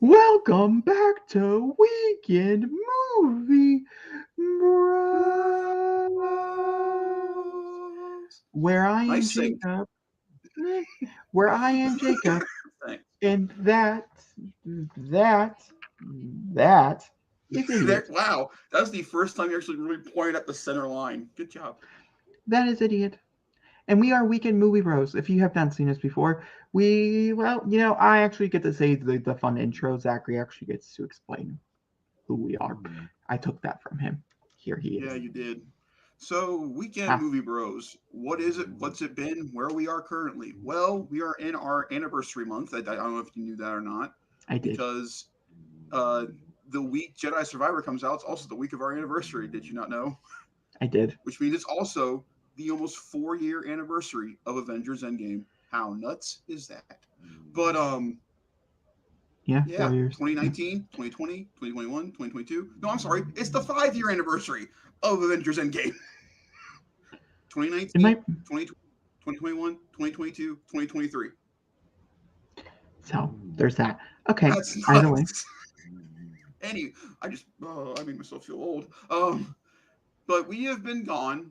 Welcome back to Weekend Movie Bros, where I am Nice sync. Jacob, where I am Jacob, Thanks. and that that is There, idiot. wow, that was the first time you actually really pointed at the center line. Good job. That is idiot. And we are Weekend Movie Bros. If you have not seen us before, I actually get to say the fun intro. Zachary actually gets to explain who we are. I took that from him. Here he Yeah, is. you did. So, Weekend Ah, Movie Bros. What is it? What's it been? Where we are currently? Well, we are in our anniversary month. I don't know if you knew that or not, I did. because uh, the week Jedi Survivor comes out, it's also the week of our anniversary. Did you not know? I did. Which means it's also the almost 4 year anniversary of Avengers Endgame. How nuts is that? But Yeah, yeah, 4 years. Yeah. 2019, 2020, 2021, 2022. No, I'm sorry. It's the 5 year anniversary of Avengers Endgame. It 2019, might. 2021, 2022, 2023. So there's that. Okay. That's Either way. nuts. Any, I made myself feel old. But we have been gone.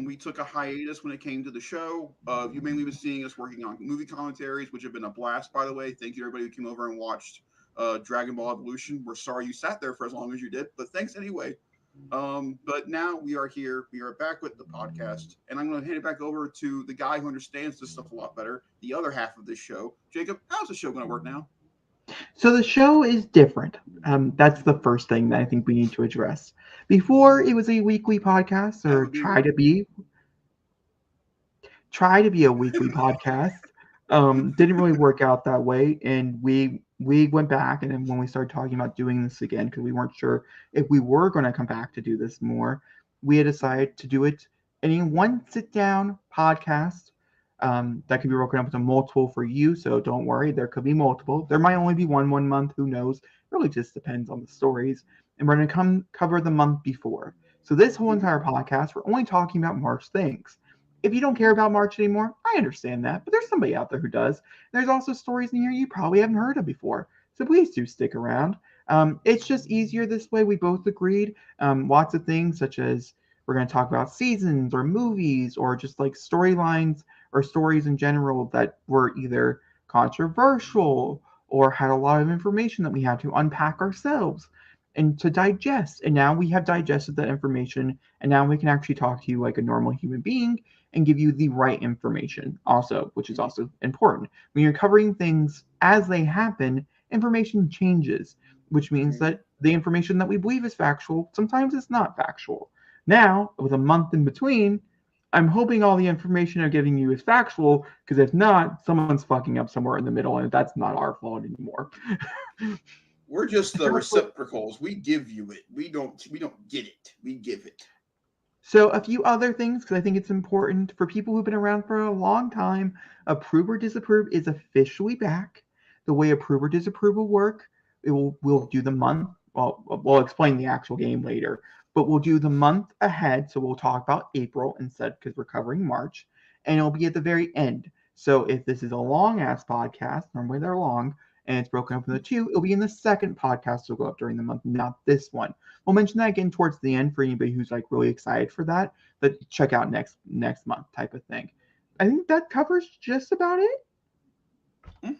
We took a hiatus when it came to the show. You mainly been seeing us working on movie commentaries, which have been a blast, by the way. Thank you to everybody who came over and watched Dragon Ball Evolution. We're sorry you sat there for as long as you did, but thanks anyway. But now we are here. We are back with the podcast, and I'm going to hand it back over to the guy who understands this stuff a lot better, the other half of this show. Jacob, how's the show going to work now? So the show is different. That's the first thing that I think we need to address. Before it was a weekly podcast, That or would be what? try to be a weekly podcast. Didn't really work out that way, and we went back, and then when we started talking about doing this again, because we weren't sure if we were going to come back to do this more, we had decided to do it in one sit down podcast. That could be broken up into multiple for you, so don't worry. There could be multiple. There might only be one month. Who knows? It really just depends on the stories. And we're going to come cover the month before. So this whole Mm-hmm. entire podcast, we're only talking about March things. If you don't care about March anymore, I understand that, but there's somebody out there who does. There's also stories in here you probably haven't heard of before, so please do stick around. It's just easier this way. We both agreed. Lots of things, such as we're going to talk about seasons or movies or just like storylines or stories in general that were either controversial or had a lot of information that we had to unpack ourselves and to digest. And now we have digested that information, and now we can actually talk to you like a normal human being and give you the right information also, which is Mm-hmm. also important. When you're covering things as they happen, information changes, which means Mm-hmm. that the information that we believe is factual sometimes it's not factual. Now, with a month in between, I'm hoping all the information I'm giving you is factual, because if not, someone's fucking up somewhere in the middle, and that's not our fault anymore. We're just the So, receptacles. We give you it. We don't get it. We give it. So, a few other things, because I think it's important for people who've been around for a long time. Approve or disapprove is officially back. The way approve or disapprove will work, we'll Oh, do the month. Well, we'll explain the actual game later, but we'll do the month ahead. So we'll talk about April instead, because we're covering March, and it'll be at the very end. So if this is a long ass podcast, normally they're long, and it's broken up into two, it'll be in the second podcast to go up during the month, not this one. We'll mention that again towards the end for anybody who's like really excited for that. But check out next month type of thing. I think that covers just about it. mhm.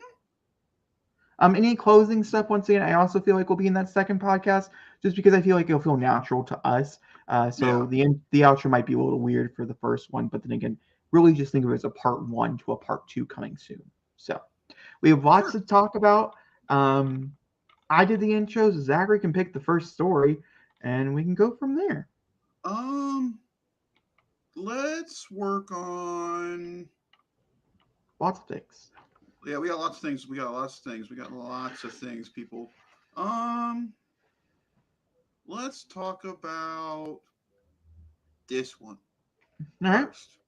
Any closing stuff? Once again, I also feel like we'll be in that second podcast, just because I feel like it'll feel natural to us. So Yeah, the outro might be a little weird for the first one, but then again, really just think of it as a part one to a part two coming soon. So we have lots sure. to talk about. Um, I did the intros. Zachary can pick the first story, and we can go from there. Um, let's work on. Lots of things. Yeah, we got lots of things. We got lots of things. We got lots of things, people. Um, let's talk about this one All right. first,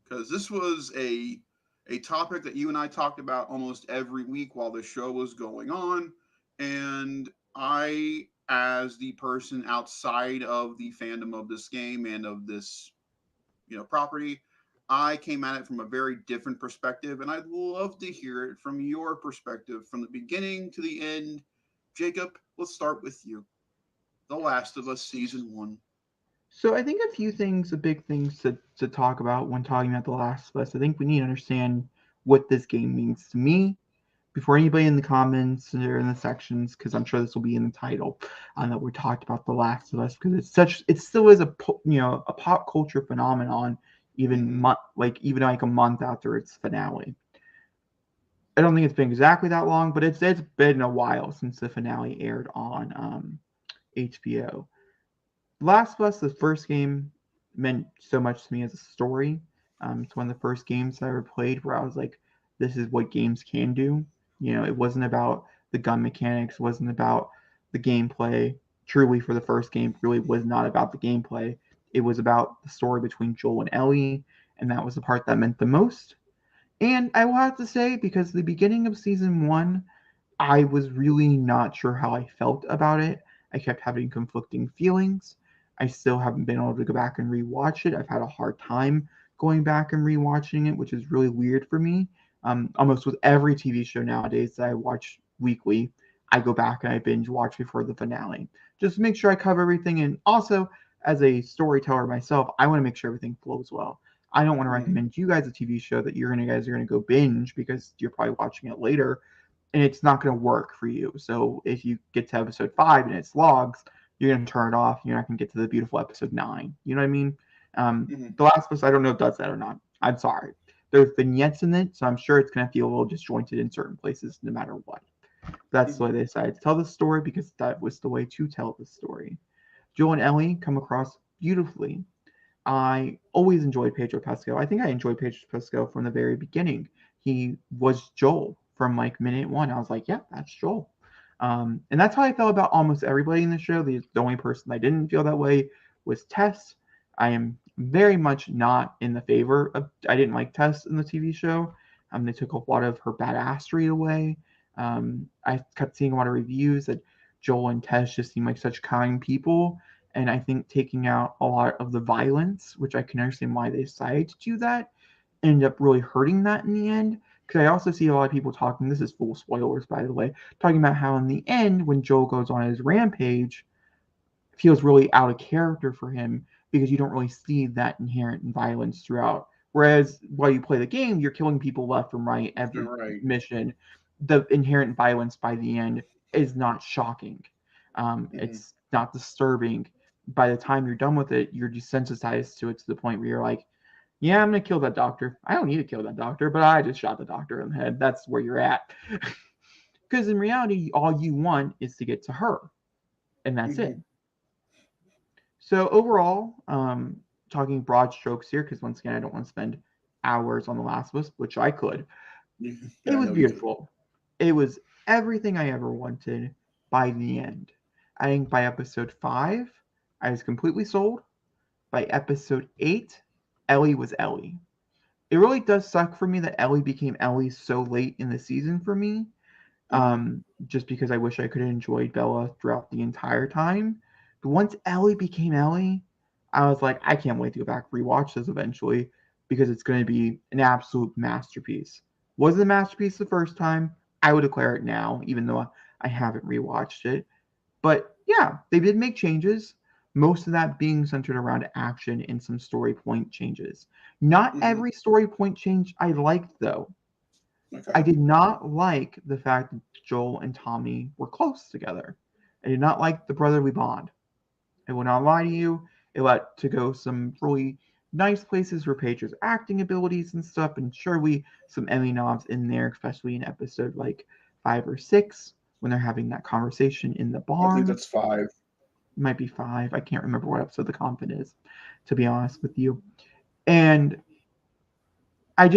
because this was a topic that you and I talked about almost every week while the show was going on, and I, as the person outside of the fandom of this game and of this property, I came at it from a very different perspective, and I'd love to hear it from your perspective from the beginning to the end. Jacob, let's start with you. The Last of Us Season 1. So I think a few things, the big things to talk about when talking about The Last of Us. I think we need to understand what this game means to me before anybody in the comments or in the sections, because I'm sure this will be in the title, that we talked about The Last of Us, because it still is a pop culture phenomenon, Mm-hmm. even like a month after its finale. I don't think it's been exactly that long, but it's been a while since the finale aired on HBO. Last of Us, the first game, meant so much to me as a story. It's one of the first games I ever played where I was like, this is what games can do. It wasn't about the gun mechanics, it wasn't about the gameplay. Truly, for the first game, really was not about the gameplay. It was about the story between Joel and Ellie, and that was the part that meant the most. And I will have to say, because the beginning of season one, I was really not sure how I felt about it. I kept having conflicting feelings. I still haven't been able to go back and rewatch it. I've had a hard time going back and rewatching it, which is really weird for me. Almost with every TV show nowadays that I watch weekly, I go back and I binge watch before the finale just to make sure I cover everything. And also, as a storyteller myself, I want to make sure everything flows well. I don't want to Mm-hmm. recommend you guys a TV show that you guys are gonna go binge because you're probably watching it later and it's not going to work for you. So if you get to episode 5 and it's logs, you're going to turn it off. You're not going to get to the beautiful episode 9. You know what I mean? Mm-hmm. The Last of Us, I don't know if it does that or not. I'm sorry. There's vignettes in it, so I'm sure it's going to feel a little disjointed in certain places no matter what. That's the way they decided to tell the story because that was the way to tell the story. Joel and Ellie come across beautifully. I always enjoyed Pedro Pascal. I think I enjoyed Pedro Pascal from the very beginning. He was Joel from like minute one. I was like, yeah, that's Joel. And that's how I felt about almost everybody in the show. The only person I didn't feel that way was Tess. I am very much not in the favor of. I didn't like Tess in the TV show. They took a lot of her badassery away. I kept seeing a lot of reviews that Joel and Tess just seem like such kind people, and I think taking out a lot of the violence, which I can understand why they decided to do that, ended up really hurting that in the end. Because I also see a lot of people talking, this is full spoilers by the way, talking about how in the end, when Joel goes on his rampage, feels really out of character for him because you don't really see that inherent violence throughout. Whereas while you play the game, you're killing people left and right every Right. mission. The inherent violence by the end is not shocking. Mm-hmm. It's not disturbing. By the time you're done with it, you're desensitized to it to the point where you're like, yeah, I'm gonna kill that doctor. I don't need to kill that doctor, but I just shot the doctor in the head. That's where you're at. Because in reality, all you want is to get to her, and that's Mm-hmm. it. So overall, talking broad strokes here, because once again, I don't want to spend hours on The Last of Us, which I could. It Yeah, I was know you could. beautiful. It was everything I ever wanted by the end. I think by episode 5, I was completely sold. By episode 8, Ellie was Ellie. It really does suck for me that Ellie became Ellie so late in the season for me, Mm-hmm. just because I wish I could have enjoyed Bella throughout the entire time. But once Ellie became Ellie, I was like, I can't wait to go back and rewatch this eventually because it's going to be an absolute masterpiece. Was it a masterpiece the first time? I would declare it now, even though I haven't rewatched it. But yeah, they did make changes. Most of that being centered around action and some story point changes. Not Mm-hmm. every story point change I liked, though. I Okay. did not like the fact that Joel and Tommy were close together. I did not like the brotherly bond. I will not lie to you. It led to go some really nice places for Page's acting abilities and stuff, and surely some Emmy nods in there, especially in episode like 5 or 6 when they're having that conversation in the I believe barn. that's 5. It might be 5. I can't remember what episode the confidant is, to be honest with you. And I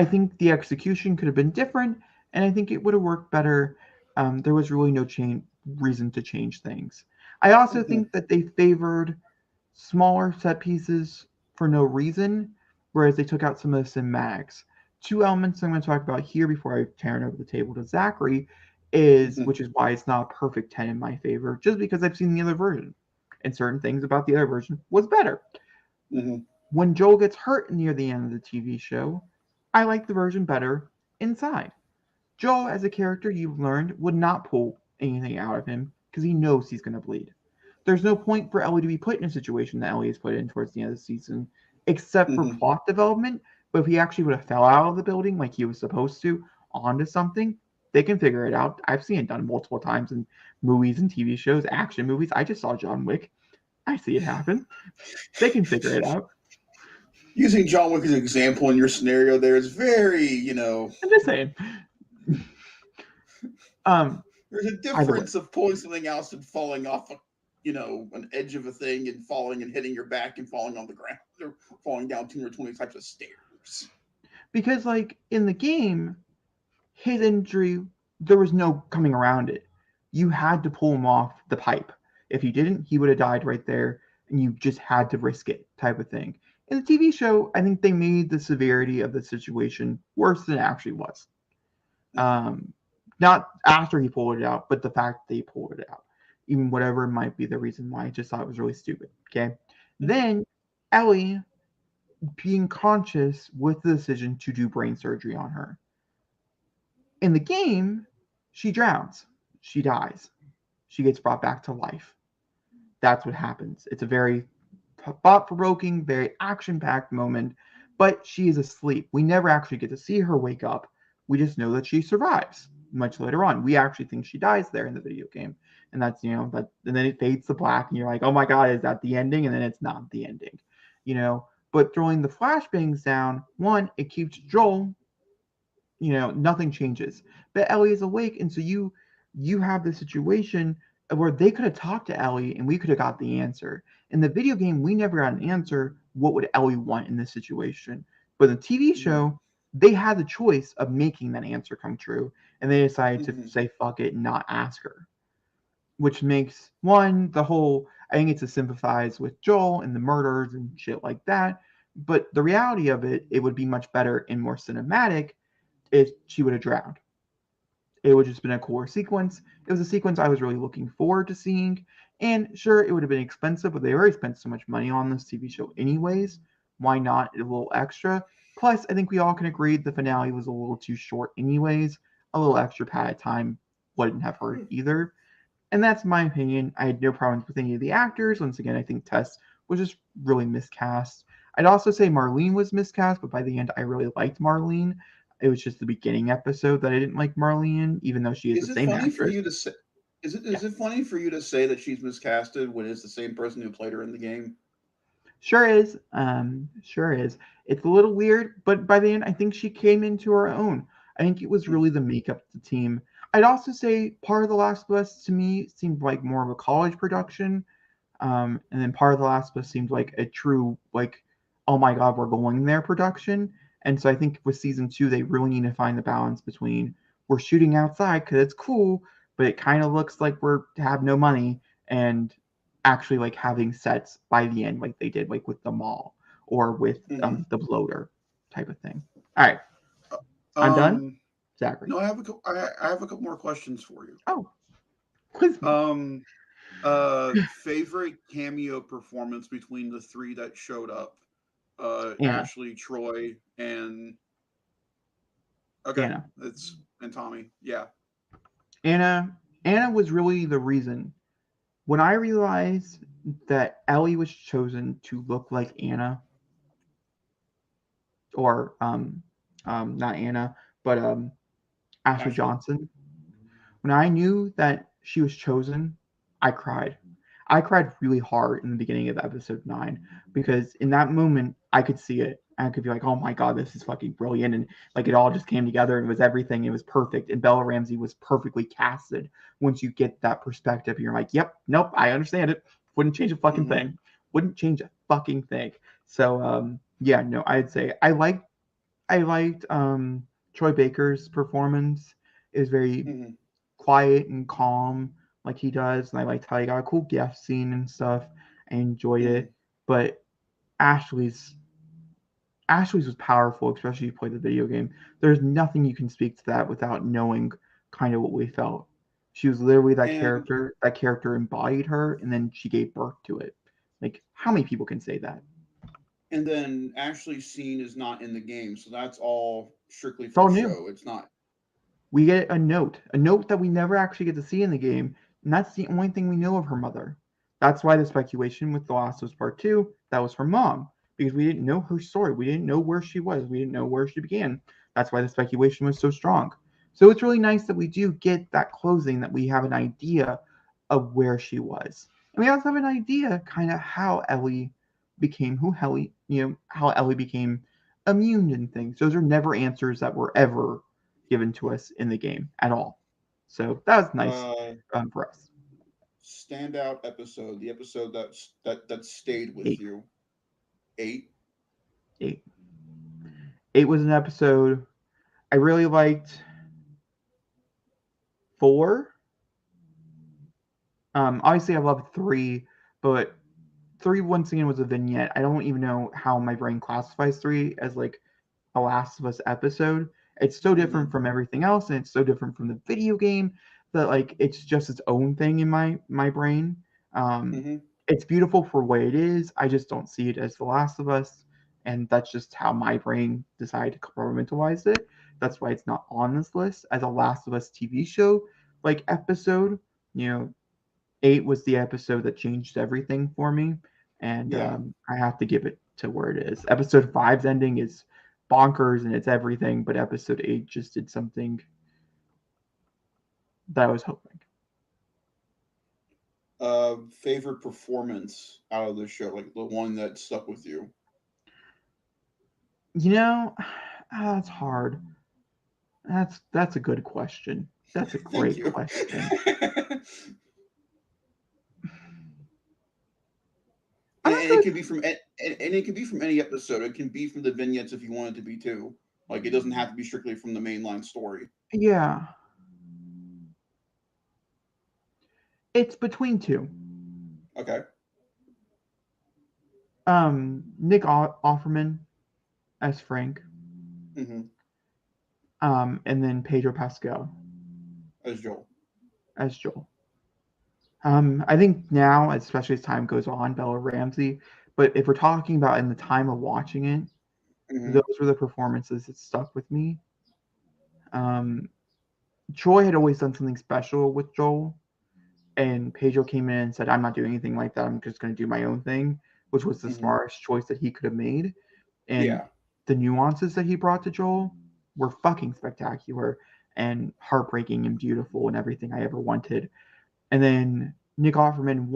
think the execution could have been different, and I think it would have worked better. There was really no reason to change things. I also Mm-hmm. think that they favored smaller set pieces for no reason, whereas they took out some of the cinematics. Two elements I'm going to talk about here before I turn over the table to Zachary is, Mm-hmm. which is why it's not a perfect 10 in my favor, just because I've seen the other version, and certain things about the other version was better. Mm-hmm. When Joel gets hurt near the end of the TV show, I like the version better inside. Joel, as a character, you've learned, would not pull anything out of him because he knows he's going to bleed. There's no point for Ellie to be put in a situation that Ellie is put in towards the end of the season, except for Mm-hmm. plot development. But if he actually would have fell out of the building like he was supposed to onto something, they can figure it out. I've seen it done multiple times in movies and TV shows, action movies. I just saw John Wick. I see it happen. They can figure it out. Using John Wick as an example in your scenario there is very, I'm just saying. Um, there's a Either way. difference of pulling something else and falling off, an edge of a thing and falling and hitting your back and falling on the ground or falling down 220 types of stairs. Because, like, in the game, his injury, there was no coming around it. You had to pull him off the pipe. If you didn't, he would have died right there, and you just had to risk it, type of thing. In the TV show, I think they made the severity of the situation worse than it actually was. Um, Not after he pulled it out, but the fact that he pulled it out. Even whatever might be the reason why, I just thought it was really stupid. Okay. Then Ellie being conscious with the decision to do brain surgery on her. In the game, she drowns. She dies. She gets brought back to life. That's what happens. It's a very thought provoking, very action packed moment, but she is asleep. We never actually get to see her wake up. We just know that she survives much later on. We actually think she dies there in the video game. And that's, and then it fades to black, and you're like, oh my God, is that the ending? And then it's not the ending, But throwing the flashbangs down, one, it keeps Joel, nothing changes. But Ellie is awake, and so you have the situation where they could have talked to Ellie and we could have got the answer. In the video game, we never got an answer. What would Ellie want in this situation? But in the TV show, they had the choice of making that answer come true, and they decided to say fuck it and not ask her. Which makes one, the whole, I think it's to sympathize with Joel and the murders and shit like that. But the reality of it, it would be much better and more cinematic if she would have drowned. It would just been a cooler sequence. It was a sequence I was really looking forward to seeing. And sure, it would have been expensive, but they already spent so much money on this TV show anyways. Why not a little extra? Plus, I think we all can agree the finale was a little too short anyways. A little extra padded time wouldn't have hurt either. And that's my opinion. I had no problems with any of the actors. Once again, I think Tess was just really miscast. I'd also say Marlene was miscast, but by the end, I really liked Marlene. It was just the beginning episode that I didn't like Marlene, even though she is the Is it same funny for actress. you to say? Is it Yeah, is it funny for you to say that she's miscasted when it's the same person who played her in the game? sure is. Sure is. It's a little weird, but by the end, I think she came into her own. I think it was really the makeup of the team. I'd also say part of The Last of Us to me seemed like more of a college production. And then part of The Last of Us seemed like a true, like, oh my God, we're going there production. And so I think with season two, they really need to find the balance between we're shooting outside because it's cool, but it kind of looks like we're have no money, and actually like having sets by the end, like they did, like with the mall or with the bloater type of thing. All right, I'm done. Um, Zachary. no, I have a couple more questions for you. Oh, quiz me. Um, favorite cameo performance between the three that showed up? Anna. Ashley, Troy, and okay, Anna. it's and Tommy. Yeah. Anna. Anna was really the reason. When I realized that Ellie was chosen to look like Anna, or not Anna, but Ashley Ashley. Johnson, when I knew that she was chosen, I cried. I cried really hard in the beginning of episode 9 because in that moment I could see it. I could be like, oh my God, this is fucking brilliant. And like it all just came together and it was everything. It was perfect. And Bella Ramsey was perfectly casted once you get that perspective. You're like, yep, nope, I understand it. Wouldn't change a fucking thing. Wouldn't change a fucking thing. So yeah, no, I'd say I liked Troy Baker's performance. It was very quiet and calm like he does, and I liked how he got a cool guest scene and stuff. I enjoyed it. But Ashley's Ashley's was powerful, especially if you play the video game. There's nothing you can speak to that without knowing kind of what we felt. She was literally that And character. That character embodied her, and then she gave birth to it. Like, how many people can say that? And then Ashley's scene is not in the game, so that's all strictly It's for all the new. show. It's not. We get a note that we never actually get to see in the game, and that's the only thing we know of her mother. That's why the speculation with The Last of Us Part 2, that was her mom, because we didn't know her story. We didn't know where she was. We didn't know where she began. That's why the speculation was so strong. So it's really nice that we do get that closing, that we have an idea of where she was. And we also have an idea kind of how Ellie became who Ellie, how Ellie became immune and things. Those are never answers that were ever given to us in the game at all. So that was nice Uh, for us. Standout episode, the episode that stayed with Eight. you. 8. Eight. Eight was an episode I really liked. 4. Obviously, I love 3, but 3 once again was a vignette. I don't even know how my brain classifies 3 as like a Last of Us episode. It's so different from everything else, and it's so different from the video game that like it's just its own thing in my brain. Um, Mm-hmm. it's beautiful for what it is. I just don't see it as The Last of Us, and that's just how my brain decided to compartmentalize it. That's why it's not on this list as a Last of Us TV show like episode. You know, 8 was the episode that changed everything for me, and Yeah. I have to give it to where it is. Episode 5's ending is bonkers and it's everything, but episode 8 just did something that I was hoping. Favorite performance out of the show, like the one that stuck with you. That's hard. That's a good question. That's a Thank great you. question. I'm And not it gonna. can be from and it can be from any episode. It can be from the vignettes if you want it to be too. Like it doesn't have to be strictly from the mainline story. Yeah, it's between two. Okay. Nick Offerman as Frank, Mm-hmm. and then Pedro Pascal As Joel. as Joel. I think now, especially as time goes on, Bella Ramsey. But if we're talking about in the time of watching it, Mm-hmm. those were the performances that stuck with me. Um, Troy had always done something special with Joel, and Pedro came in and said, "I'm not doing anything like that. I'm just going to do my own thing," which was the Mm-hmm. smartest choice that he could have made. And Yeah. the nuances that he brought to Joel were fucking spectacular and heartbreaking and beautiful and everything I ever wanted. And then Nick Offerman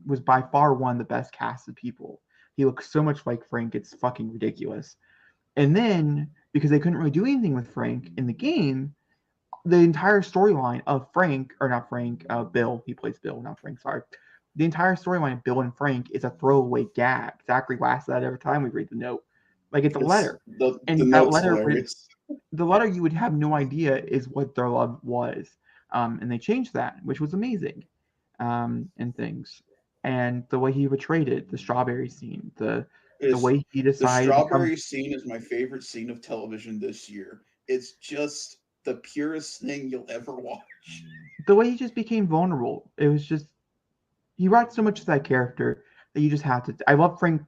was by far one of the best casted people. He looks so much like Frank, it's fucking ridiculous. And then because they couldn't really do anything with Frank in the game, the entire storyline of Frank, or not Frank, Bill, he plays Bill, not Frank, sorry. The entire storyline of Bill and Frank is a throwaway gag. Zachary laughs at that every time we read the note. Like it's a It's letter. the And that note's letter would hilarious. the letter you would have no idea is what their love was. And they changed that, which was amazing. And things. And the way he portrayed it, the strawberry scene, the Is way he the decided to become strawberry scene is my favorite scene of television this year. It's just the purest thing you'll ever watch. the way he just became vulnerable. It was just he brought so much to that character that you just have to. I love Frank.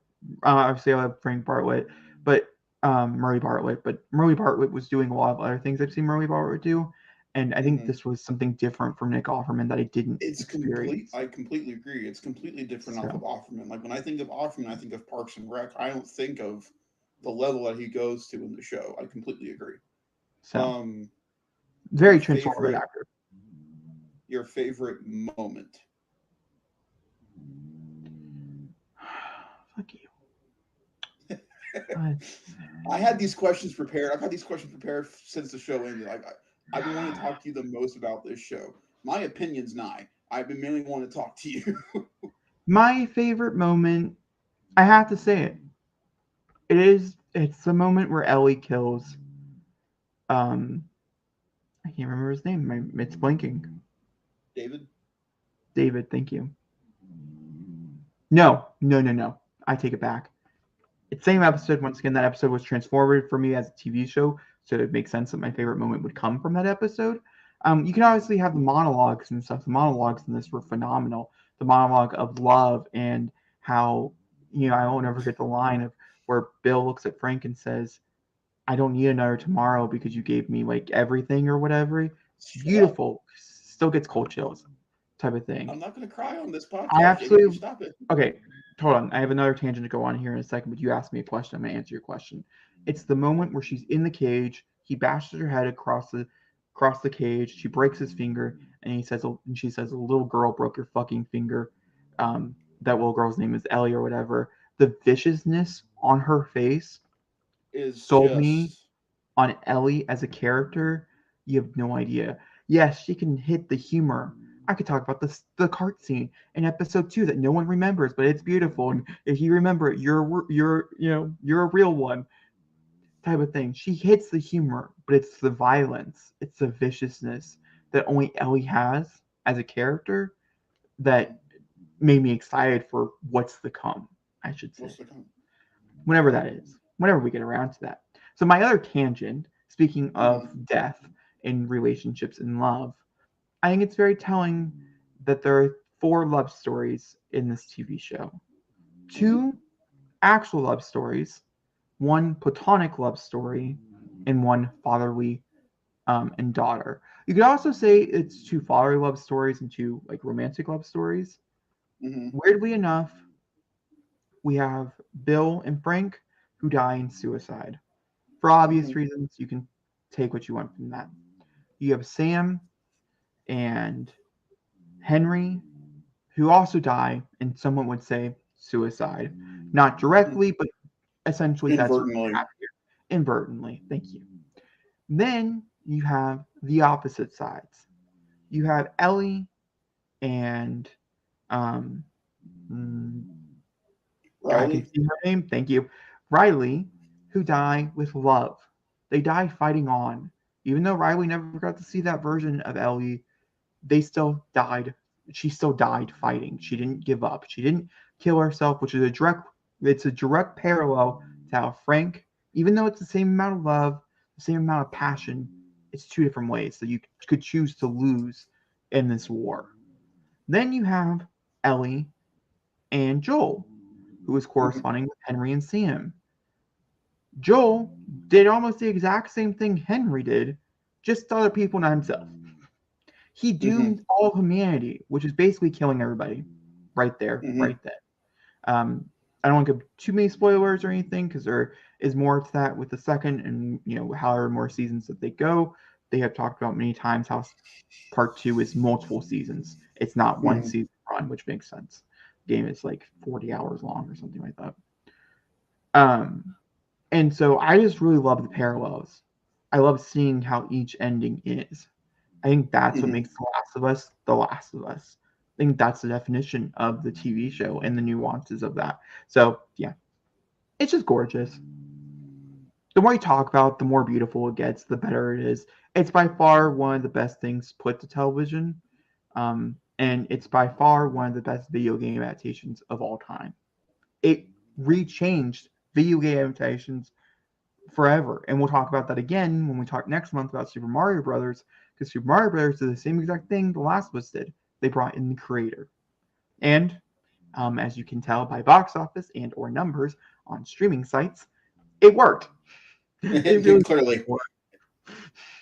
Obviously, I love Frank Bartlett, but Murray Bartlett. But Murray Bartlett was doing a lot of other things I've seen Murray Bartlett do, and I think Mm-hmm. this was something different from Nick Offerman that I didn't It's complete. experience. I completely agree. It's completely different off of So, Offerman. Like when I think of Offerman, I think of Parks and Rec. I don't think of the level that he goes to in the show. I completely agree. so Um, your very transformative favorite, actor. your favorite moment. Fuck you. I had these questions prepared. I've had these questions prepared since the show ended. I've been wanting to talk to you the most about this show. My opinion's nigh. I've been mainly wanting to talk to you. My favorite moment, I have to say it. It's the moment where Ellie kills um I can't remember his name. It's blinking. David? David, thank you. No. I take it back. It's same episode. Once again, that episode was transformative for me as a TV show, so it makes sense that my favorite moment would come from that episode. You can obviously have the monologues and stuff. The monologues in this were phenomenal. The monologue of love and how I won't ever forget the line of where Bill looks at Frank and says, I don't need another tomorrow because you gave me like everything or whatever. Beautiful. Still gets cold chills type of thing. I'm not going to cry on this I podcast. JD, absolutely. stop it. Okay, hold on. I have another tangent to go on here in a second, but you asked me a question. I'm going to answer your question. It's the moment where she's in the cage. He bashes her head across the cage. She breaks his finger, and she says, "A little girl broke your fucking finger." That little girl's name is Ellie or whatever. The viciousness on her face Is sold me just on Ellie as a character. You have no idea. Yes, she can hit the humor. I could talk about the cart scene in episode 2 that no one remembers, but it's beautiful. And if you remember it, you're a real one type of thing. She hits the humor, but it's the violence, it's the viciousness that only Ellie has as a character that made me excited for what's to come. I should say, whenever that is, whenever we get around to that. So my other tangent, speaking of death in relationships and love, I think it's very telling that there are 4 love stories in this TV show. 2 actual love stories, 1 platonic love story, and 1 fatherly and daughter. You could also say it's 2 fatherly love stories and 2 like romantic love stories. Weirdly enough, we have Bill and Frank who die in suicide. For obvious reasons, you can take what you want from that. You have Sam and Henry who also die, and someone would say suicide. Not directly, but essentially that's what we have here. Inadvertently. Thank you. Then you have the opposite sides. You have Ellie and um, I can Riley. see her name. Thank you. Riley, who die with love. They die fighting on. Even though Riley never got to see that version of Ellie, they still died. She still died fighting. She didn't give up. She didn't kill herself, which is a direct parallel to how Frank, even though it's the same amount of love, the same amount of passion, it's 2 different ways that you could choose to lose in this war. Then you have Ellie and Joel, who is corresponding with Henry and Sam. Joel did almost the exact same thing Henry did, just to other people, not himself. He doomed all of humanity, which is basically killing everybody right there, right then. I don't want to give too many spoilers or anything because there is more to that with the second and however more seasons that they go. They have talked about many times how part 2 is multiple seasons. It's not one season run, which makes sense. The game is like 40 hours long or something like that. And so I just really love the parallels. I love seeing how each ending is. I think that's what makes The Last of Us The Last of Us. I think that's the definition of the TV show and the nuances of that. So, yeah, it's just gorgeous. The more you talk about it, the more beautiful it gets, the better it is. It's by far one of the best things put to television. And it's by far one of the best video game adaptations of all time. It rechanged video game adaptations forever. And we'll talk about that again when we talk next month about Super Mario Brothers, because Super Mario Brothers did the same exact thing The Last of Us did. They brought in the creator. And as you can tell by box office and or numbers on streaming sites, it worked. It really clearly worked.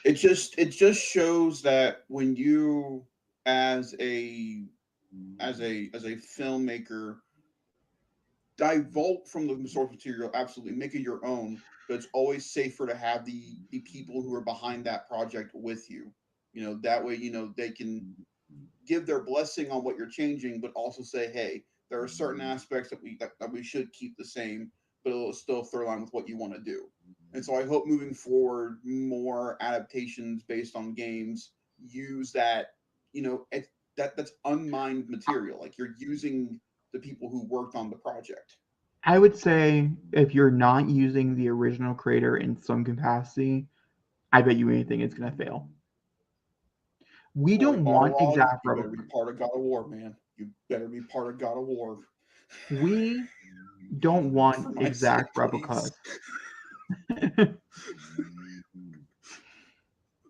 It just shows that when you as a filmmaker divulge from the source material, absolutely make it your own, but it's always safer to have the people who are behind that project with you. That way, they can give their blessing on what you're changing, but also say, hey, there are certain aspects that we should keep the same, but it'll still throw line with what you want to do. And so I hope moving forward, more adaptations based on games use that, that's unmined material. Like you're using the people who worked on the project. I would say if you're not using the original creator in some capacity, I bet you anything is going to fail. We don't want exact You better be part of God of War, man. You better be part of God of War. We don't want exact replicas.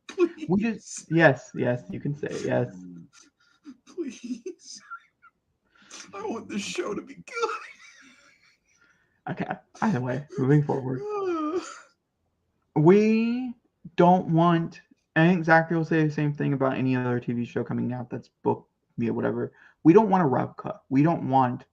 Please. We just yes, you can say yes. Please. I want this show to be good. Okay. Either way, moving forward, we don't want. I think Zachary will say the same thing about any other TV show coming out that's book, whatever. We don't want a replica. We don't want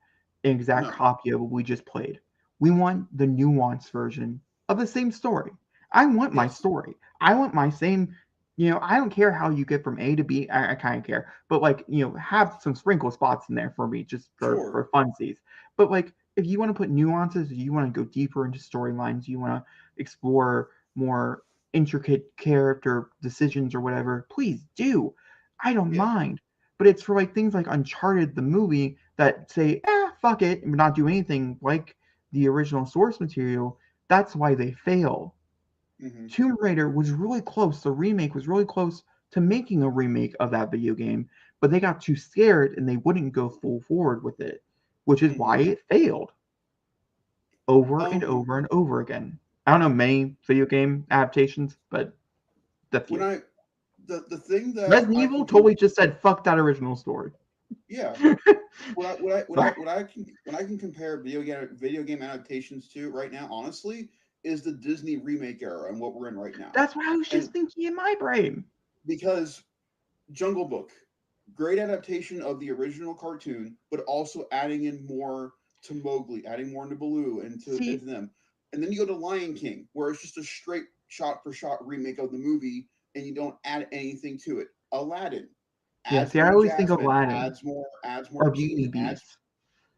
an exact No. copy of what we just played. We want the nuanced version of the same story. I want my Yes. story. I want my same. I don't care how you get from A to B. I kind of care, but like, have some sprinkle spots in there for me, just for Sure. funsies. But like, if you want to put nuances, you want to go deeper into storylines, you want to explore more intricate character decisions or whatever, please do. I don't Yeah. mind. But it's for like things like Uncharted, the movie, that say, fuck it, and not do anything like the original source material. That's why they fail. Hmm. Tomb Raider was really close. The remake was really close to making a remake of that video game, but they got too scared and they wouldn't go full forward with it, which is why Hmm. it failed over and Um, over and over again. I don't know many video game adaptations, but the when few. I the thing that Resident I Evil can totally just said fuck that original story. yeah, Sorry. what I can compare video game adaptations to right now, honestly, is the Disney remake era and what we're in right now. That's what I was And just thinking in my brain. because Jungle Book, great adaptation of the original cartoon, but also adding in more to Mowgli, adding more into Baloo and See, into them. And then you go to Lion King, where it's just a straight shot for shot remake of the movie, and you don't add anything to it. Aladdin yeah, adds see, I more always think of Jasmine, Aladdin adds more or Beauty and the genie, adds Beast.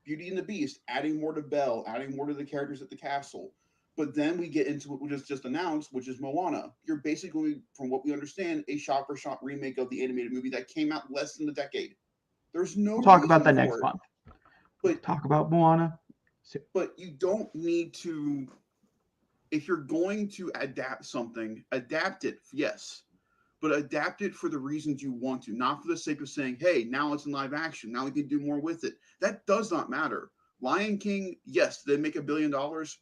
Beauty and the Beast, adding more to Belle, adding more to the characters at the castle. But then we get into what we just announced, which is Moana. You're basically, from what we understand, a shot for shot remake of the animated movie that came out less than a decade. There's no We'll talk about reason that next for it. month. We'll But talk about Moana. So, you don't need to, if you're going to adapt something, adapt it, yes. But adapt it for the reasons you want to, not for the sake of saying, hey, now it's in live action. Now we can do more with it. That does not matter. Lion King, yes, they make $1 billion,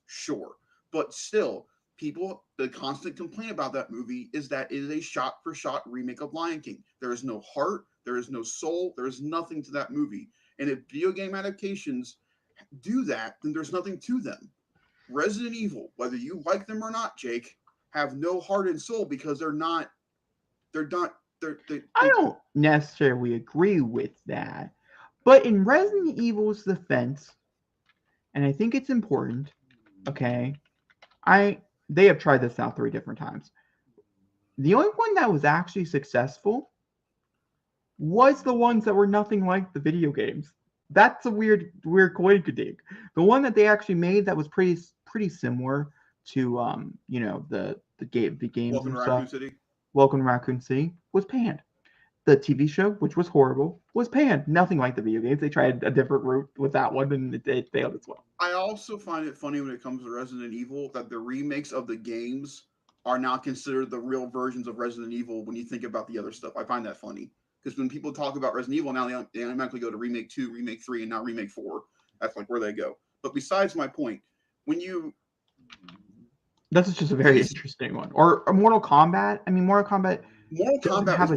sure. But still, people, the constant complaint about that movie is that it is a shot for shot remake of Lion King. There is no heart, there is no soul, there is nothing to that movie. And if video game adaptations do that, then there's nothing to them. Resident Evil, whether you like them or not, Jake, have no heart and soul because they're not. I don't necessarily agree with that. But in Resident Evil's defense, and I think it's important, okay, they have tried this out 3 different times. The only one that was actually successful was the ones that were nothing like the video games. That's a weird coinkydink. The one that they actually made that was pretty similar to the games Welcome and to stuff. Raccoon City. Welcome to Raccoon City was panned. The TV show, which was horrible, was panned. Nothing like the video games. They tried a different route with that one, and it failed as well. I also find it funny when it comes to Resident Evil that the remakes of the games are now considered the real versions of Resident Evil when you think about the other stuff. I find that funny because when people talk about Resident Evil now, they automatically go to Remake 2, Remake 3, and now Remake 4. That's like where they go. But besides my point, when you That's just a very these interesting one. Or Mortal Kombat. I mean, Mortal Kombat Mortal doesn't Kombat have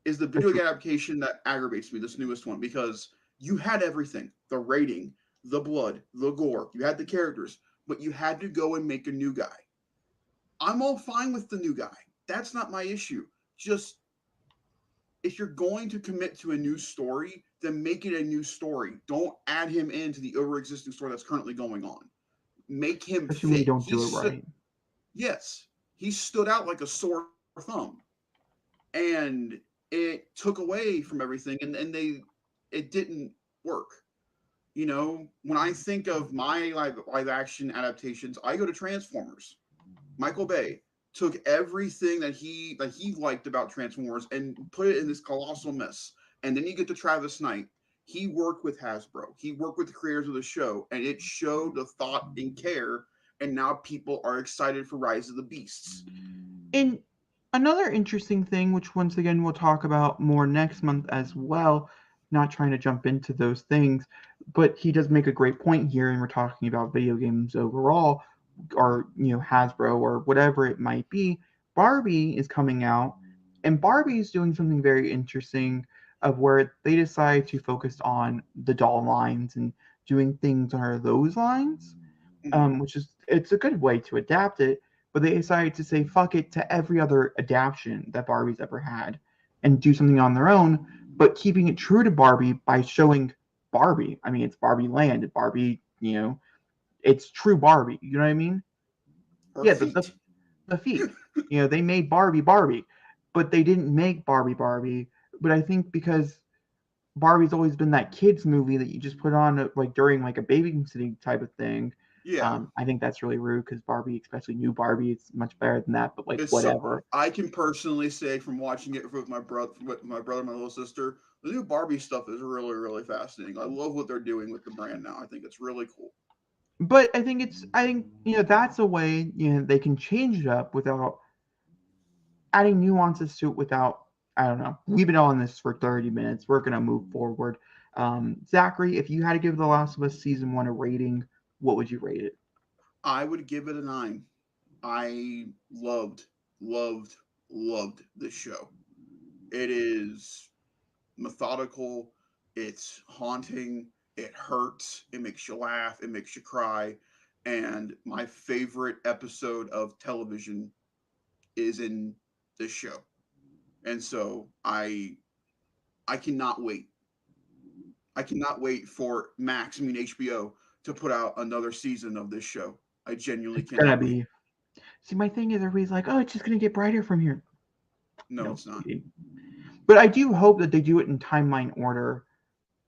is the a video game adaptation that aggravates me, this newest one, because you had everything, the rating, the blood, the gore, you had the characters, but you had to go and make a new guy. I'm all fine with the new guy. That's not my issue. Just if you're going to commit to a new story, then make it a new story. Don't add him into the over existing story that's currently going on. Make him especially when you fit. don't do it right. Yes, he stood out like a sore thumb. And it took away from everything, and it didn't work. When I think of my live action adaptations, I go to Transformers. Michael Bay took everything that he liked about Transformers and put it in this colossal mess. And then you get to Travis Knight. He worked with Hasbro. He worked with the creators of the show, and it showed the thought and care. And now people are excited for Rise of the Beasts. And another interesting thing, which once again we'll talk about more next month as well, not trying to jump into those things, but he does make a great point here, and we're talking about video games overall, or Hasbro or whatever it might be. Barbie is coming out, and Barbie is doing something very interesting of where they decide to focus on the doll lines and doing things under those lines, which is it's a good way to adapt it. But they decided to say fuck it to every other adaptation that Barbie's ever had and do something on their own, but keeping it true to Barbie by showing Barbie. I mean, it's Barbie Land, Barbie, it's true Barbie. You know what I mean? Her Yeah, feet. the feet. They made Barbie, but they didn't make Barbie. But I think because Barbie's always been that kids movie that you just put on like during like a babysitting type of thing. Yeah. I think that's really rude because Barbie, especially new Barbie, it's much better than that. But like It's so, whatever. I can personally say from watching it with my brother, and my little sister, the new Barbie stuff is really, really fascinating. I love what they're doing with the brand now. I think it's really cool. But I think that's a way they can change it up without adding nuances to it. Without I don't know. We've been on this for 30 minutes. We're gonna move forward. Zachary, if you had to give The Last of Us season 1 a rating, what would you rate it? I would give it a 9. I loved, loved, loved this show. It is methodical. It's haunting. It hurts. It makes you laugh. It makes you cry. And my favorite episode of television is in this show. And so I cannot wait. I cannot wait for Max, I mean HBO, to put out another season of this show. I genuinely It's gonna cannot wait. be. See, my thing is, everybody's like, "Oh, it's just gonna get brighter from here." No, No, it's not. sweetie. But I do hope that they do it in timeline order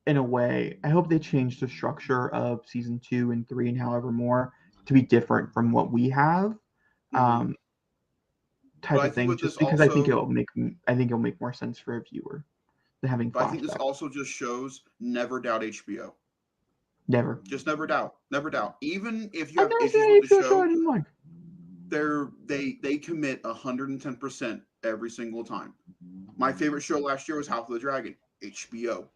in a way. I hope they change the structure of season 2 and 3 and however more to be different from what we have, Mm-hmm. um, But type I of think thing. with this Just because I think also, it'll make more sense for a viewer than having but I think this flashbacks. also just shows never doubt HBO. Never. Just never doubt, never doubt. Even if you I've have never seen issues an with the HBO show I show, didn't like. they commit 110% every single time. My favorite show last year was House of the Dragon, HBO.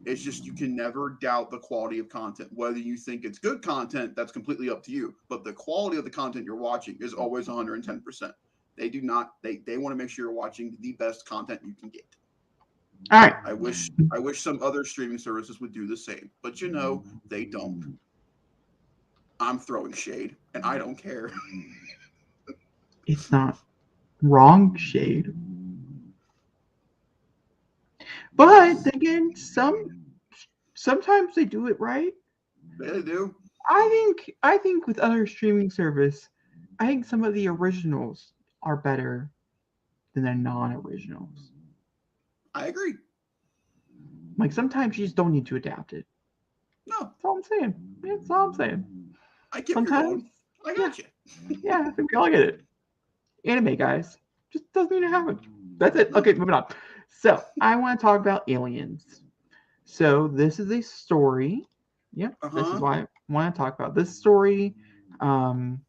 It's just you can never doubt the quality of content. Whether you think it's good content, that's completely up to you. But the quality of the content you're watching is always 110%. They do not. They want to make sure you're watching the best content you can get. All right. I wish some other streaming services would do the same, but they don't. I'm throwing shade, and I don't care. It's not wrong shade. But again, sometimes they do it right. They do. I think with other streaming service, I think some of the originals are better than the non-originals. I agree. Like sometimes you just don't need to adapt it. No, That's all I'm saying. That's all I'm saying. I get where you're Sometimes, going. I yeah, got you. I think we all get it. Anime guys just doesn't need to happen. That's it. No. Okay, moving on. So I want to talk about aliens. So this is a story. Yeah, this is Uh-huh. why I want to talk about this story. Um,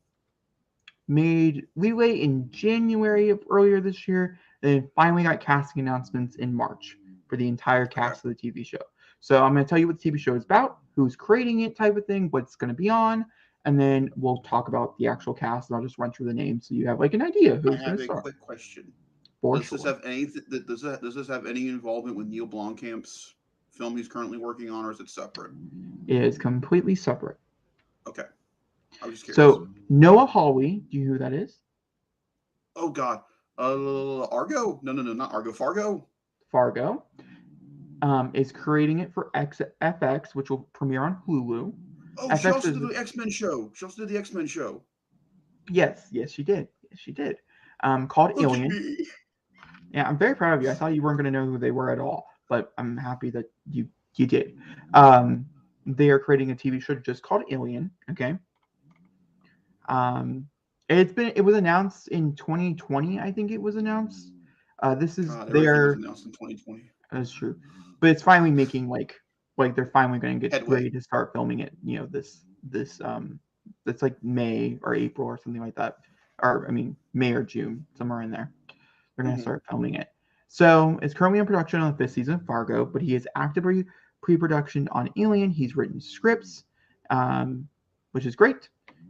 Made leeway in January of earlier this year, and finally got casting announcements in March for the entire Okay. cast of the TV show. So I'm going to tell you what the TV show is about, who's creating it, type of thing, what it's going to be on, and then we'll talk about the actual cast, and I'll just run through the names so you have like an idea I who's going have to a star. quick question. For Does this sure, have anything? Does this have any involvement with Neil Blomkamp's film he's currently working on, or is it separate? it is completely separate. Okay, I was just curious. So Noah Hawley, do you know who that is? Oh God, Argo? No, no, no, not Argo. Fargo. Fargo. Is creating it for FX, which will premiere on Hulu. Oh, she FX also is did the X Men show. She also did the X Men show. yes, she did. Yes, she did. Called Look at Alien. me. Yeah, I'm very proud of you. I thought you weren't going to know who they were at all, but I'm happy that you did. Um, they are creating a TV show just called Alien. Okay. Um, it was announced in 2020. I think it was announced. This is God, everything was their announced in 2020. that's true, but it's finally making like they're finally going to get Headway. ready to start filming it. This it's like May or April or something like that, or I mean May or June, somewhere in there. They're going to start filming it. So it's currently in production on the 5th season of Fargo, but he is actively pre-production on Alien. He's written scripts, which is great.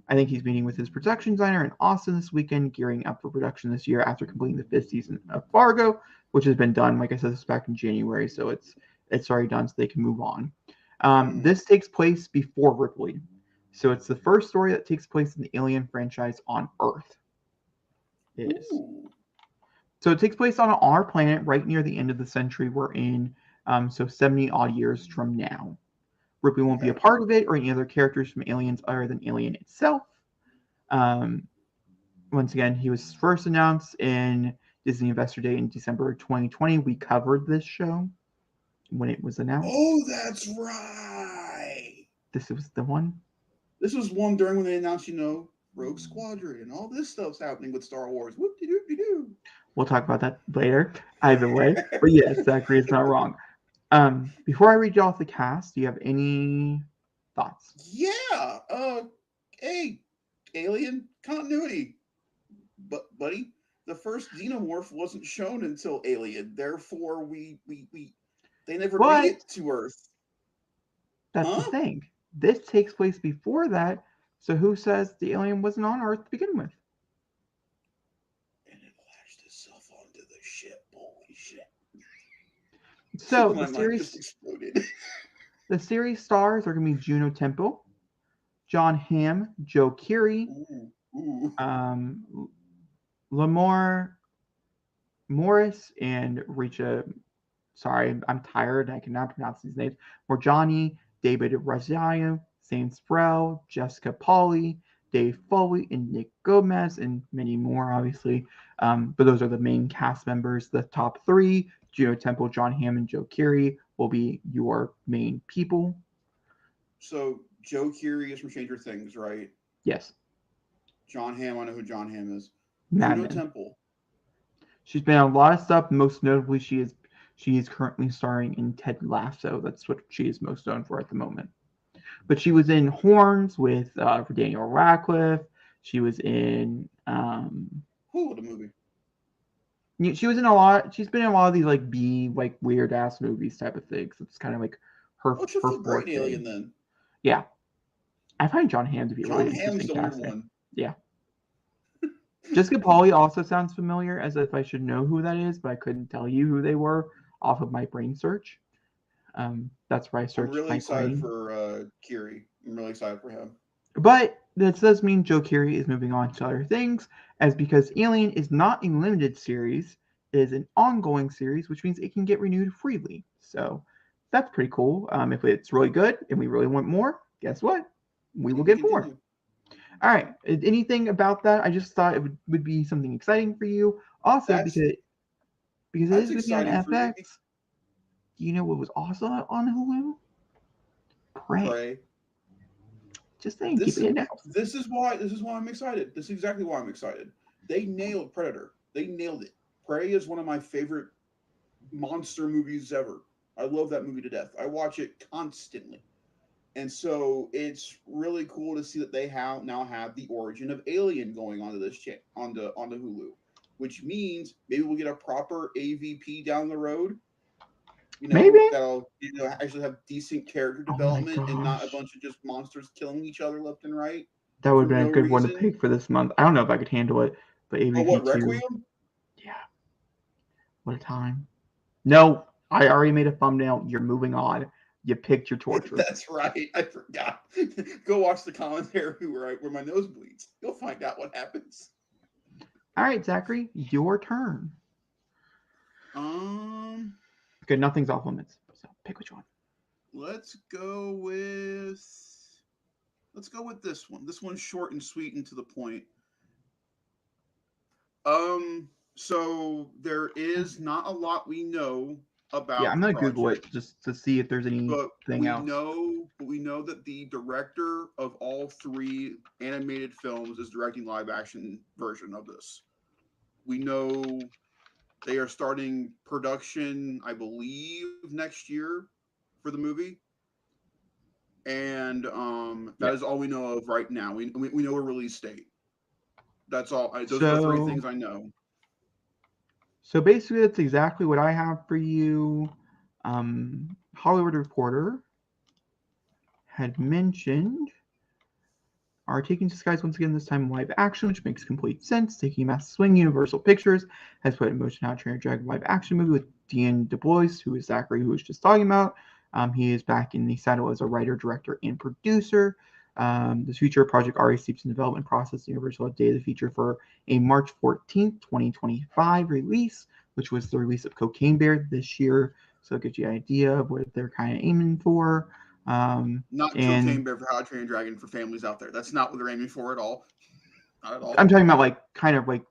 I think he's meeting with his production designer in Austin this weekend, gearing up for production this year after completing the 5th season of Fargo, which has been done. Like I said, this was back in January, so it's already done, so they can move on. This takes place before Ripley. So it's the first story that takes place in the Alien franchise on Earth. It is. Ooh. So it takes place on our planet right near the end of the century we're in. So 70 odd years from now. Ripley won't be a part of it or any other characters from Aliens other than Alien itself. Once again, he was first announced in Disney Investor Day in December 2020. We covered this show when it was announced. Oh, that's right. This was the one. This was one during when they announced, Rogue Squadron and all this stuff's happening with Star Wars. Whoop-de-doop-de-doo. We'll talk about that later, either way. But yes, Zachary is not wrong. Before I read you off the cast, do you have any thoughts? Yeah. Hey, Alien continuity. But buddy, the first xenomorph wasn't shown until Alien. Therefore, they never made it to Earth. That's the thing. This takes place before that. So who says the alien wasn't on Earth to begin with? And it latched itself onto the ship. Holy shit. So my mind just exploded. The series stars are going to be Juno Temple, John Hamm, Joe Keery, Lamore Morris, and Richa. Sorry, I'm tired. I cannot pronounce these names. Morjani, David Razayo, Zane Sproul, Jessica Pauly, Dave Foley, and Nick Gomez, and many more, obviously. But those are the main cast members. The top three, Juno Temple, John Hamm, and Joe Keery, will be your main people. So Joe Keery is from Stranger Things, right? Yes. John Hamm, I know who John Hamm is. Juno Temple. She's been on a lot of stuff. Most notably, she is currently starring in Ted Lasso. That's what she is most known for at the moment. But she was in Horns with for Daniel Radcliffe. She was in what a movie. She was in a lot. She's been in a lot of these like weird ass movies type of things. It's kind of like her. She'll feel great in Alien then. Yeah, I find John Hamm to be a really interesting the weird one. Yeah. Jessica Pauly also sounds familiar, as if I should know who that is, but I couldn't tell you who they were off of my brain search. That's where I searched. I'm really excited for Keery. I'm really excited for him. But this does mean Joe Keery is moving on to other things, as because Alien is not a limited series, it is an ongoing series, which means it can get renewed freely. So that's pretty cool. If it's really good and we really want more, guess what? We will get more. All right. Anything about that? I just thought it would be something exciting for you. Also, because it is going to be on FX. Do you know what was also on Hulu? Prey. Just saying, keep it in there. This is why I'm excited. This is exactly why I'm excited. They nailed Predator. They nailed it. Prey is one of my favorite monster movies ever. I love that movie to death. I watch it constantly. And so it's really cool to see that they now have the origin of Alien going onto this onto Hulu, which means maybe we'll get a proper AVP down the road. Maybe that'll actually have decent character development and not a bunch of just monsters killing each other left and right. That would have been a good one to pick for this month. I don't know if I could handle it, but AVP 2. Requiem? Yeah. What a time. No, I already made a thumbnail. You're moving on. You picked your torture. That's right. I forgot. Go watch the commentary where my nose bleeds. You'll find out what happens. All right, Zachary, your turn. Good, nothing's off limits. So pick which one. Let's go with this one. This one's short and sweet and to the point. So there is not a lot we know about. Yeah, I'm gonna Google it just to see if there's anything else. But we know that the director of all three animated films is directing live action version of this. We know they are starting production, I believe, next year for the movie. And that is all we know of right now. We know a release date. That's all. Those are the three things I know. So basically, that's exactly what I have for you. Hollywood Reporter had mentioned are taking Skies once again, this time live action, which makes complete sense. Taking a massive swing, Universal Pictures has put in motion How to Train Your Dragon live action movie with Dean DeBlois, who is Zachary, who was just talking about. He is back in the saddle as a writer, director, and producer. The future project already steeps in development process. Universal will update the feature for a March 14th, 2025 release, which was the release of Cocaine Bear this year. So it gives you an idea of what they're kind of aiming for. Not Cocaine And Bear for How to Train Your Dragon for families out there. That's not what they're aiming for at all. Not at all. I'm talking about like kind of like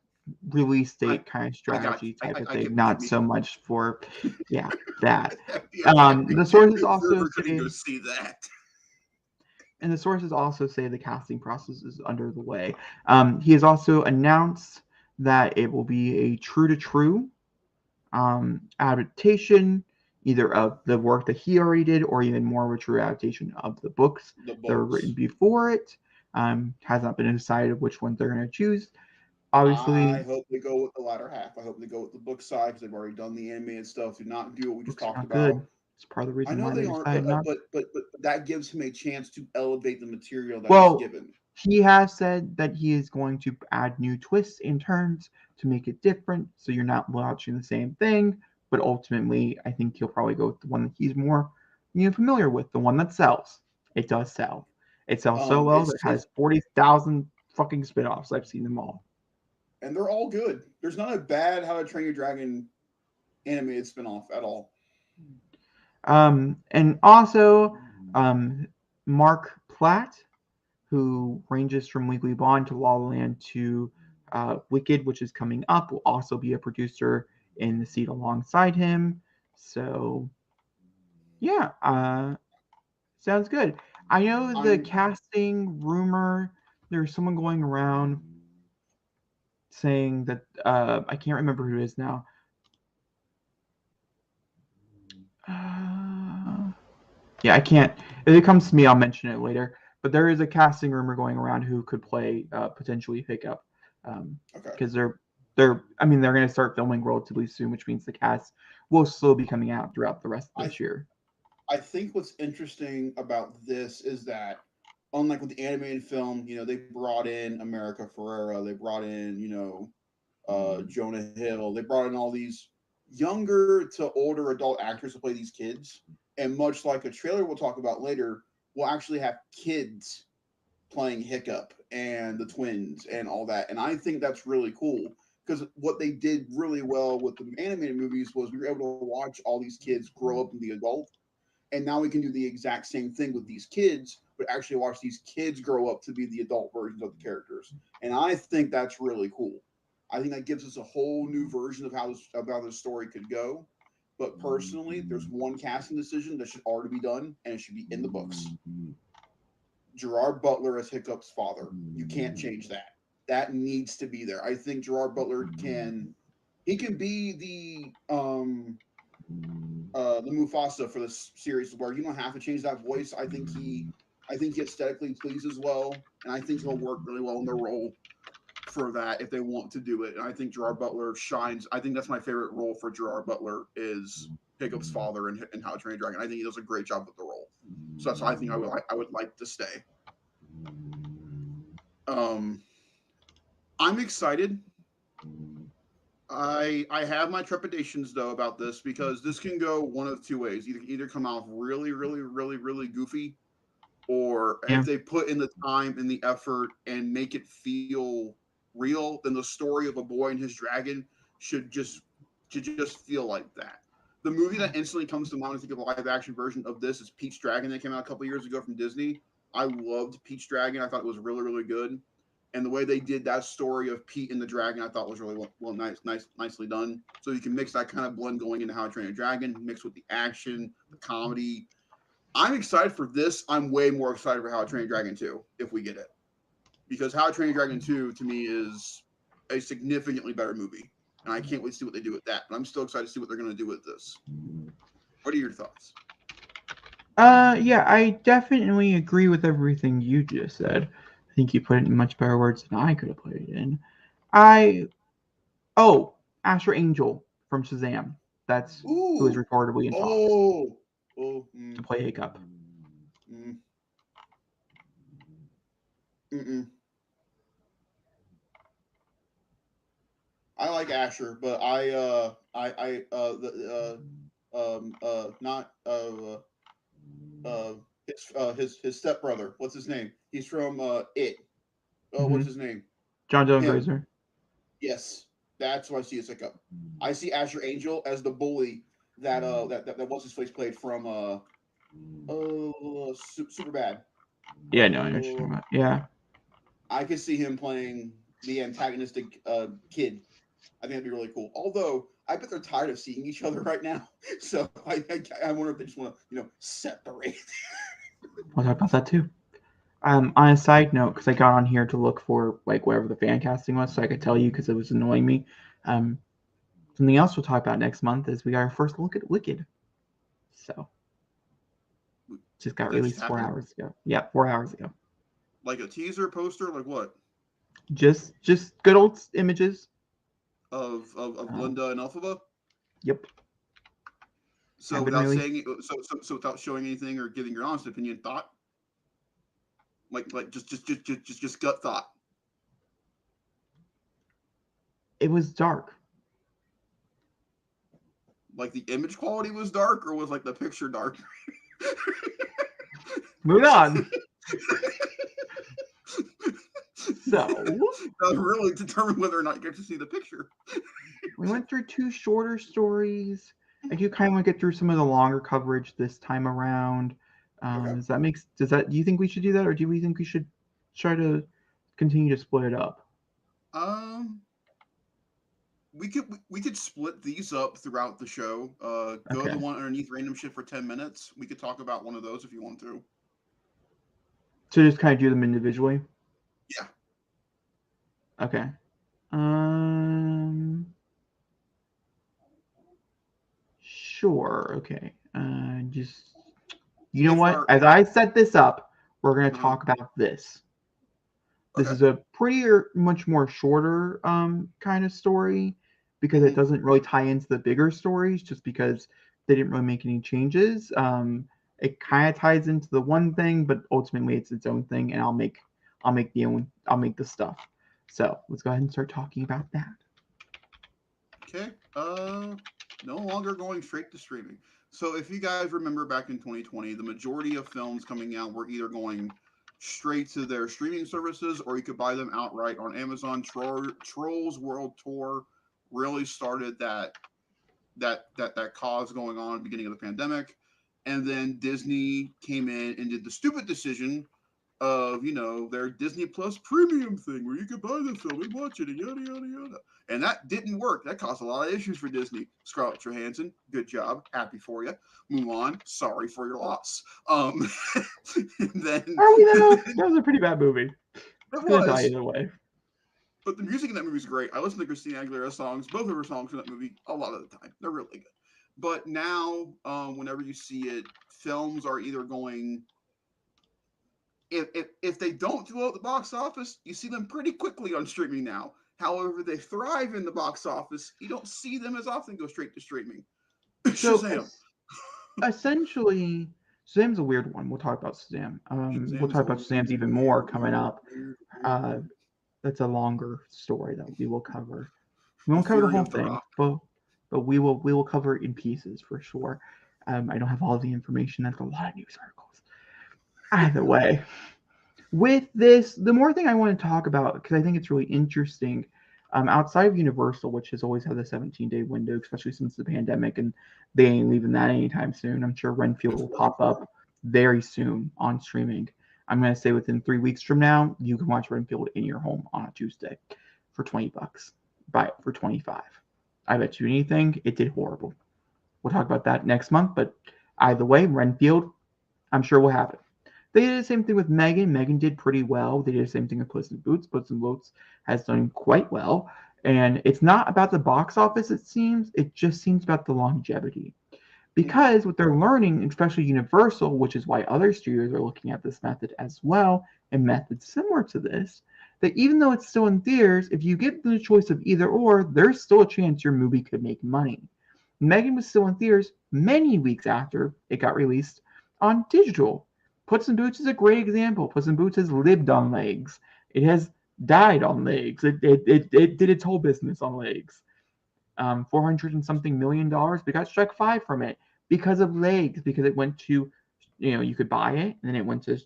release I, date kind of I got you. strategy type of I get thing, what you not mean. so much for, yeah, that. The The sources also observer couldn't go say, see that. and the sources also say the casting process is under the way. He has also announced that it will be a true to true adaptation, either of the work that he already did, or even more of a true adaptation of the books The that were written books. before it. Has not been decided which ones they're going to choose. I Obviously, hope they go with the latter half. I hope they go with the book side because they've already done the animated stuff. Do not do what we just books are talked not about. good. It's part of the I reason know why they they aren't, decided not. but that gives him a chance to elevate the material that he's Well, given. he has said that he is going to add new twists and turns to make it different, so you're not watching the same thing. But ultimately, I think he'll probably go with the one that he's more, familiar with, the one that sells. It does sell. It sells so well that it It's has 40,000 fucking spin-offs. I've seen them all. and they're all good. There's not a bad How to Train Your Dragon animated spinoff at all. And also, Mark Platt, who ranges from Legally Blonde to La La Land to Wicked, which is coming up, will also be a producer in the seat alongside him. So, yeah, sounds good. I know the I'm casting rumor, there's someone going around saying that, I can't remember who it is now. Yeah, I can't. If it comes to me, I'll mention it later. But there is a casting rumor going around who could play potentially Hiccup, okay. because they're going to start filming relatively soon, which means the cast will still be coming out throughout the rest of I this year. I think what's interesting about this is that unlike with the animated film, they brought in America Ferrera, they brought in, Jonah Hill, they brought in all these younger to older adult actors to play these kids. And much like a trailer we'll talk about later, we'll actually have kids playing Hiccup and the twins and all that. And I think that's really cool because what they did really well with the animated movies was we were able to watch all these kids grow up and be adult. And now we can do the exact same thing with these kids, but actually watch these kids grow up to be the adult versions of the characters. And I think that's really cool. I think that gives us a whole new version of how this story could go. But personally, there's one casting decision that should already be done, and it should be in the books. Gerard Butler as Hiccup's father. You can't change that. That needs to be there. I think Gerard Butler can be the Mufasa for this series where you don't have to change that voice. I think he aesthetically pleases well, and I think he'll work really well in the role for that if they want to do it. And I think Gerard Butler shines. I think that's my favorite role for Gerard Butler is Hiccup's father in How to Train Your Dragon. I think he does a great job with the role. So that's why I think I would like to stay. Um, I'm excited. I have my trepidations though about this because this can go one of two ways. Either come out really, really, really, really goofy, or Yeah. if they put in the time and the effort and make it feel real, then the story of a boy and his dragon should just feel like that. The movie that instantly comes to mind when I think of a live action version of this is Pete's Dragon that came out a couple years ago from Disney. I loved Pete's Dragon. I thought it was really, really good. And the way they did that story of Pete and the dragon, I thought was really nicely done. So you can mix that kind of blend going into How to Train a Dragon, mixed with the action, the comedy. I'm excited for this. I'm way more excited for How to Train a Dragon 2 if we get it. Because How to Train a Dragon 2 to me is a significantly better movie. And I can't wait to see what they do with that. But I'm still excited to see what they're going to do with this. What are your thoughts? Yeah, I definitely agree with everything you just said. I think you put it in much better words than I could have put it in. I Oh, Asher Angel from Shazam. That's who is Ooh. reportedly in talks Oh. to play Hiccup. Mm, mm-mm. I like Asher, but I not his stepbrother. What's his name? He's from It. Oh, Mm-hmm. what's his name? John Dylan Him. Grazer. Yes, that's what I see. It's like I see Asher Angel as the bully that what's his face played from Super Bad. Yeah, no, I know what you're talking about. Yeah. I could see him playing the antagonistic kid. I think that'd be really cool. Although I bet they're tired of seeing each other right now, so I wonder if they just want to separate. We'll talk about that too. On a side note, because I got on here to look for like whatever the fan casting was, so I could tell you because it was annoying me. Something else we'll talk about next month is we got our first look at Wicked. So just got released 4 hours ago. Yeah, 4 hours ago. Like a teaser poster, like what? Just good old images Of Linda and Elphaba? Yep. So without saying so without showing anything or giving your honest opinion, thought? Like just gut thought. It was dark. Like the image quality was dark, or was like the picture dark? Move on. So that really determine whether or not you get to see the picture. We went through 2 shorter stories. I do kind of want to get through some of the longer coverage this time around. Okay. Do you think we should do that, or do we think we should try to continue to split it up? We could split these up throughout the show. Go to the one underneath random shit for 10 minutes. We could talk about one of those if you want to. So just kind of do them individually? Yeah. Okay. Sure. Okay. Just know what? As I set this up, we're going to talk about this. This is a pretty much more shorter kind of story because it doesn't really tie into the bigger stories just because they didn't really make any changes. It kind of ties into the one thing, but ultimately it's its own thing, and I'll make the stuff. So let's go ahead and start talking about that. Okay. No longer going straight to streaming. So if you guys remember back in 2020, the majority of films coming out were either going straight to their streaming services, or you could buy them outright on Amazon. Trolls World Tour really started that cause going on at the beginning of the pandemic, and then Disney came in and did the stupid decision of their Disney Plus premium thing where you could buy the film and watch it and yada yada yada, and that didn't work. That caused a lot of issues for Disney. Scarlett Johansson, good job, happy for you. Mulan, sorry for your loss. Then are we though? That was a pretty bad movie. It was either way. But the music in that movie is great. I listen to Christina Aguilera songs, both of her songs in that movie, a lot of the time. They're really good. But now, whenever you see it, films are either going. If they don't do well at the box office, you see them pretty quickly on streaming now. However, they thrive in the box office. You don't see them as often go straight to streaming. So, Shazam. Essentially, Shazam's a weird one. We'll talk about Shazam. We'll talk about Shazam's even more coming up. That's a longer story that we will cover. We won't cover the whole thing, but we will cover it in pieces for sure. I don't have all the information. That's a lot of news articles. Either way, with this, the more thing I want to talk about, because I think it's really interesting, outside of Universal, which has always had the 17-day window, especially since the pandemic, and they ain't leaving that anytime soon. I'm sure Renfield will pop up very soon on streaming. I'm going to say within 3 weeks from now, you can watch Renfield in your home on a Tuesday for $20. Buy it for $25. I bet you anything, it did horrible. We'll talk about that next month, but either way, Renfield, I'm sure we'll have it. They did the same thing with Megan. Megan did pretty well. They did the same thing with Puss in Boots. Puss in Boots has done quite well. And it's not about the box office, it seems. It just seems about the longevity. Because what they're learning, especially Universal, which is why other studios are looking at this method as well, and methods similar to this, that even though it's still in theaters, if you give them the choice of either or, there's still a chance your movie could make money. Megan was still in theaters many weeks after it got released on digital. Puss in Boots is a great example. Puss in Boots has lived on legs. It has died on legs. It did its whole business on legs. $400 and something million. We got strike 5 from it because of legs, because it went to you could buy it, and then it went to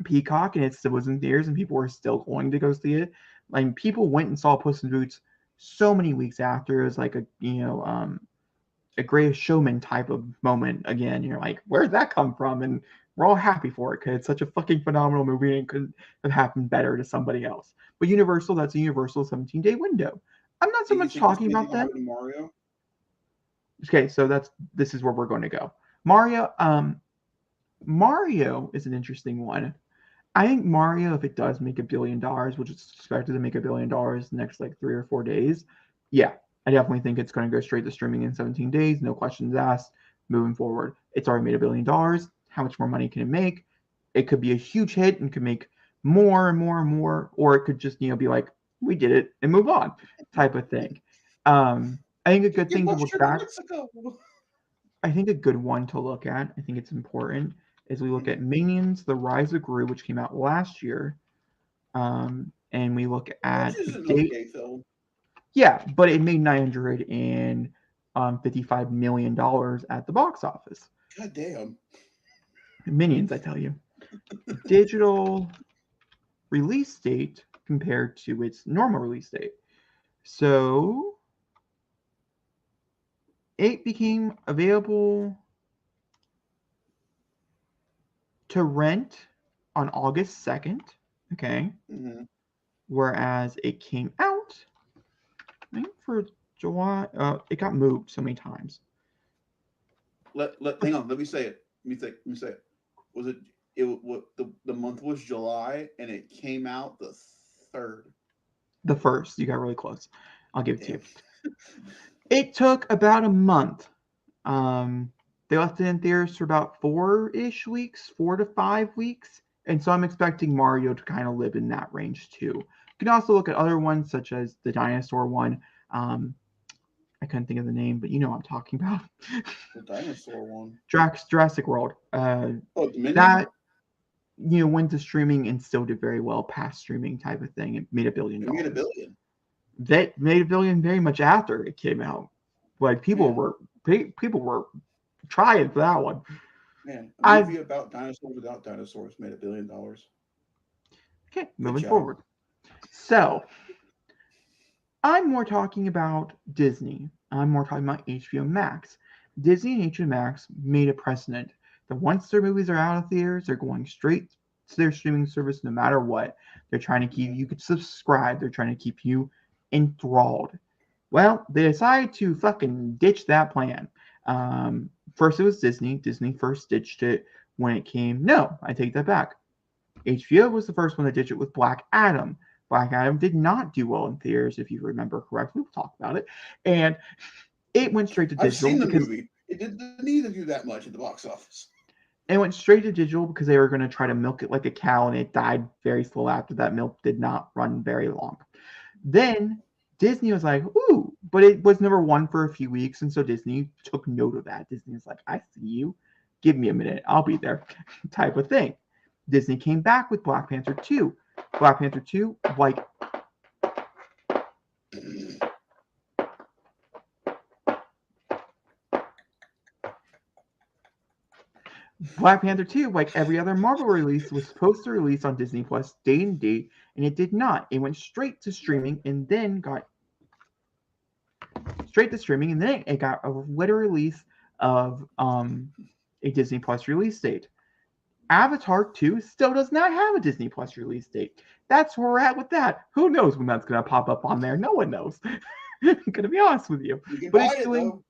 Peacock, and it still was in theaters, and people were still going to go see it. Like people went and saw Puss in Boots so many weeks after. It was like a Greatest Showman type of moment again. You're like, where'd that come from? And we're all happy for it because it's such a fucking phenomenal movie and couldn't have happened better to somebody else. But Universal, that's a Universal 17-day window. I'm not so Do you much think the talking same thing about will them. happen to Mario? Okay, so this is where we're going to go. Mario is an interesting one. I think Mario, if it does make $1 billion, which is expected to make $1 billion in the next like 3 or 4 days, yeah, I definitely think it's going to go straight to streaming in 17 days, no questions asked. Moving forward, it's already made $1 billion. How much more money can it make? It could be a huge hit and could make more and more and more, or it could just be like we did it and move on, type of thing. I think a good Give thing to us look your back. Mexico. I think a good one to look at. I think it's important is we look at Mhm. Minions: The Rise of Gru, which came out last year, and we look Which at is an date. okay film. Yeah, but it made $955 million at the box office. God damn. Minions, I tell you. Digital release date compared to its normal release date. So it became available to rent on August 2nd. Okay. Mm-hmm. Whereas it came out, I think for July, it got moved so many times. Hang on. Let me say it. Let me say it. Was it? What the month was July, and it came out the 3rd. The first, you got really close. I'll give it to you. Damn. It took about a month. Um, they left it in theaters for about 4-ish weeks, 4 to 5 weeks. And so I'm expecting Mario to kind of live in that range too. You can also look at other ones, such as the dinosaur one. I couldn't think of the name, but you know what I'm talking about. The dinosaur one. Jurassic World. Oh, Dominion. That went to streaming and still did very well past streaming type of thing. It made $1 billion. It made $1 billion. That made $1 billion very much after it came out. Like people Man. were trying for that one. Man, a I movie about dinosaurs without dinosaurs made $1 billion. Okay, Good moving job. forward. So I'm more talking about Disney. I'm more talking about HBO Max. Disney and HBO Max made a precedent that once their movies are out of theaters, they're going straight to their streaming service no matter what. They're trying to keep you could subscribe. They're trying to keep you enthralled. Well, they decided to fucking ditch that plan. First, it was Disney. Disney first ditched it when it came. No, I take that back. HBO was the first one that ditched it with Black Adam. Black Adam did not do well in theaters, if you remember correctly. We'll talk about it. And it went straight to I've digital seen the because movie. It didn't need to do that much at the box office. they were going to try to milk it like a cow, and it died very slow after that. Milk did not run very long. Then Disney was like, ooh, but it was number one for a few weeks, and so Disney took note of that. Disney was like, I see you. Give me a minute. I'll be there, type of thing. Disney came back with Black Panther 2. Black Panther 2, like Black Panther 2, like every other Marvel release, was supposed to release on Disney Plus day and date, and it did not. It went straight to streaming and then got a later release of a Disney Plus release date. Avatar 2 still does not have a Disney Plus release date. That's where we're at with that. Who knows when that's going to pop up on there? No one knows. I'm going to be honest with you. You can But buy it though.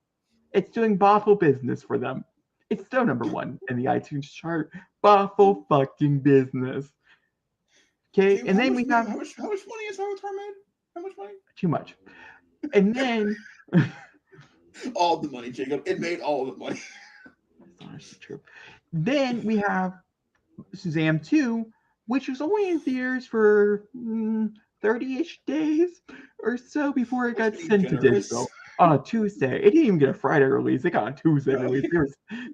it's doing baffle business for them. It's still number one in the iTunes chart. Baffle fucking business. Okay, Dude, and then we have how much money has Avatar made? How much money? too much. And then All the money, Jacob. It made all the money. that's honestly true. Then we have Shazam 2, which was only in theaters for 30-ish days or so before it got That's being sent to generous. digital on a Tuesday. It didn't even get a Friday release. It got a Tuesday release.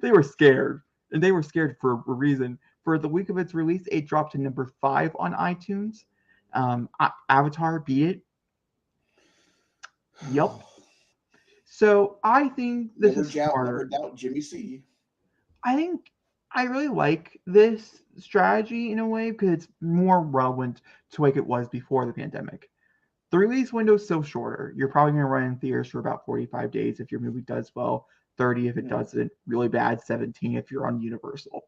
They were scared, and they were scared for a reason. For the week of its release, it dropped to number 5 on iTunes. Avatar beat it. Yep. So I think this Never is smarter. doubt Jimmy C. I think I really like this strategy in a way because it's more relevant to like it was before the pandemic. The release window is still shorter. You're probably going to run in theaters for about 45 days if your movie does well, 30 if it Mhm. doesn't, really bad, 17 if you're on Universal.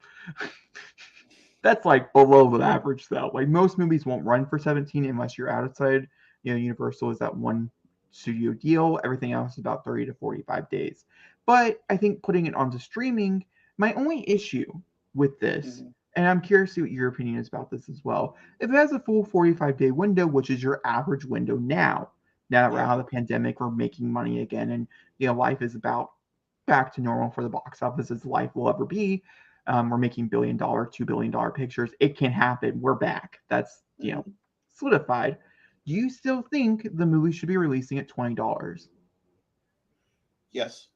That's like below the average though. Like most movies won't run for 17 unless you're outside. Universal is that one studio deal. Everything else is about 30 to 45 days. But I think putting it onto streaming, my only issue with this, Mhm. and I'm curious to see what your opinion is about this as well. If it has a full 45-day window, which is your average window now that we're Yeah. out of the pandemic, we're making money again, and life is about back to normal for the box office as life will ever be. We're making $1 billion, $2 billion pictures. It can happen. We're back. That's Mhm. solidified. Do you still think the movie should be releasing at $20? Yes,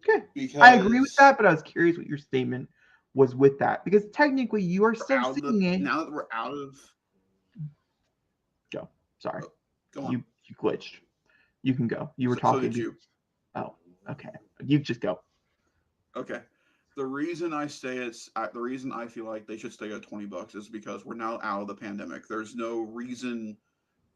Okay, I agree with because that, but I was curious what your statement was with that because technically you are we're still out of the seeing it. now that we're out of. Go. Sorry, Oh, go on. you glitched. You can go. You were So talking. did you. Oh, okay. You just go. Okay. The reason I say the reason I feel like they should stay at $20 is because we're now out of the pandemic. There's no reason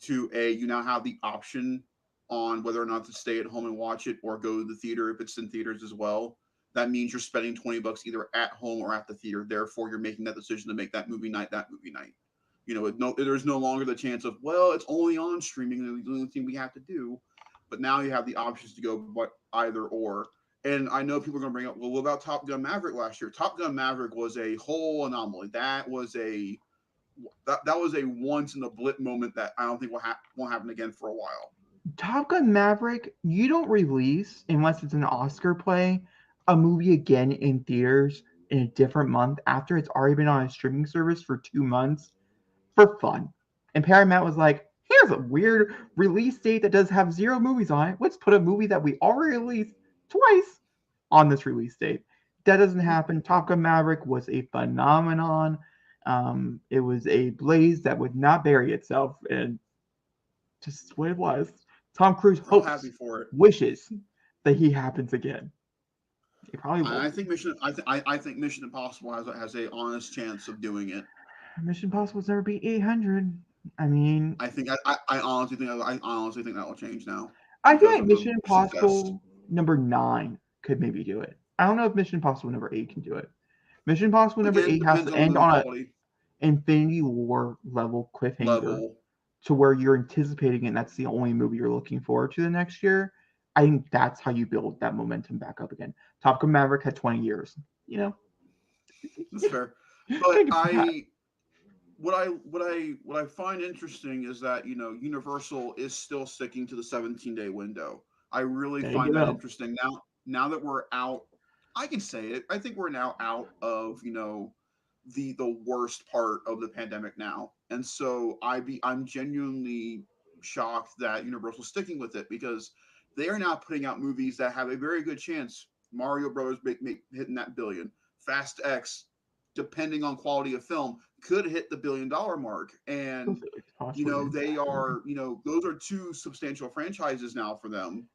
to you now have the option on whether or not to stay at home and watch it or go to the theater if it's in theaters as well. That means you're spending $20 either at home or at the theater. Therefore, you're making that decision to make that movie night. There's no longer the chance of, well, it's only on streaming and the only thing we have to do. But now you have the options to go what either or. And I know people are going to bring up, well, what about Top Gun Maverick last year? Top Gun Maverick was a whole anomaly. That was a once in a blip moment that I don't think won't happen again for a while. Top Gun Maverick, you don't release, unless it's an Oscar play, a movie again in theaters in a different month after it's already been on a streaming service for 2 months for fun. And Paramount was like, here's a weird release date that does have zero movies on it. Let's put a movie that we already released twice on this release date. That doesn't happen. Top Gun Maverick was a phenomenon. It was a blaze that would not bury itself, and just what it was. Tom Cruise We're all happy hopes, for it. wishes that he happens again. He probably And I won't. think I think Mission Impossible has a honest chance of doing it. Mission Impossible's never beat 800. I mean, I honestly think that will change now I feel because like of the Mission success. Impossible number 9 could maybe do it. I don't know if Mission Impossible number 8 can do it. Mission Impossible number Again, 8 has depends to on the end movie on a quality Infinity War level cliffhanger level. to where you're anticipating it and that's the only movie you're looking forward to the next year. I think that's how you build that momentum back up again. Top Gun Maverick had 20 years. You know, That's fair. But think about that. I what I find interesting is that Universal is still sticking to the 17-day window. I really There you find that go. interesting. Now that we're out, I can say it. I think we're now out of the worst part of the pandemic now, and so I'm genuinely shocked that Universal's sticking with it because they are now putting out movies that have a very good chance. Mario Brothers make hitting that billion. Fast X, depending on quality of film, could hit the $1 billion mark. And It's possibly. they are, those are two substantial franchises now for them.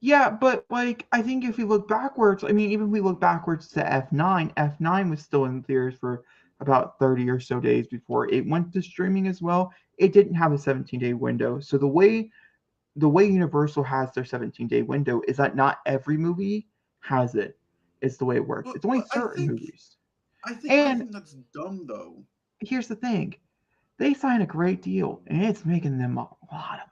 Yeah, but like I think if we look backwards, I mean, even if we look backwards to F9, F9 was still in theaters for about 30 or so days before it went to streaming as well. It didn't have a 17-day window. So the way Universal has their 17-day window is that not every movie has it. It's the way it works. But, It's only but I certain think movies. I think I And think that's dumb though. here's the thing. They sign a great deal and it's making them a lot of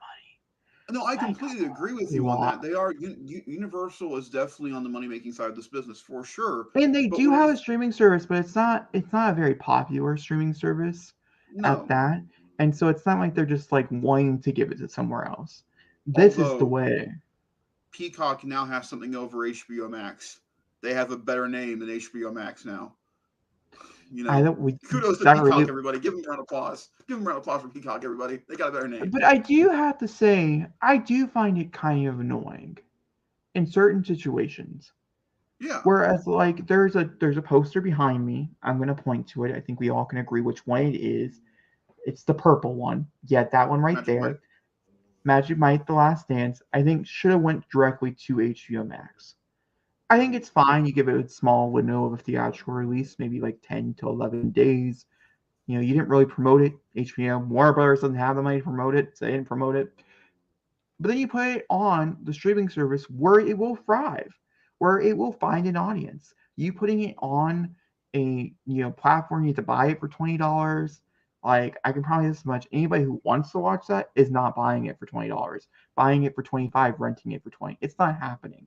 No, I money. Like completely agree with a you on that. lot. They are Universal is definitely on the money making side of this business for sure. And they But do when have it a streaming service, but it's not a very popular streaming service at no, that. And so it's not like they're just like wanting to give it to somewhere else. This is the although way. Peacock now has something over HBO Max. They have a better name than HBO Max now. You I know, don't we kudos to that really Peacock, everybody. Give them a round of applause. Give them a round of applause for Peacock, everybody. They got a better name. but I do have to say I do find it kind of annoying in certain situations. Yeah. Whereas like there's a poster behind me. I'm gonna point to it. I think we all can agree which one it is. It's the purple one. Yeah, that one right Magic Mike. there. Magic Mike: The Last Dance, I think should have went directly to HBO Max. I think it's fine. You give it a small window of a theatrical release, maybe like 10 to 11 days. You didn't really promote it. HBO, Warner Brothers doesn't have the money to promote it, so they didn't promote it. But then you put it on the streaming service where it will thrive, where it will find an audience. You putting it on a platform, you have to buy it for $20. Like I can promise this much: anybody who wants to watch that is not buying it for $20, buying it for 25, renting it for 20. It's not happening.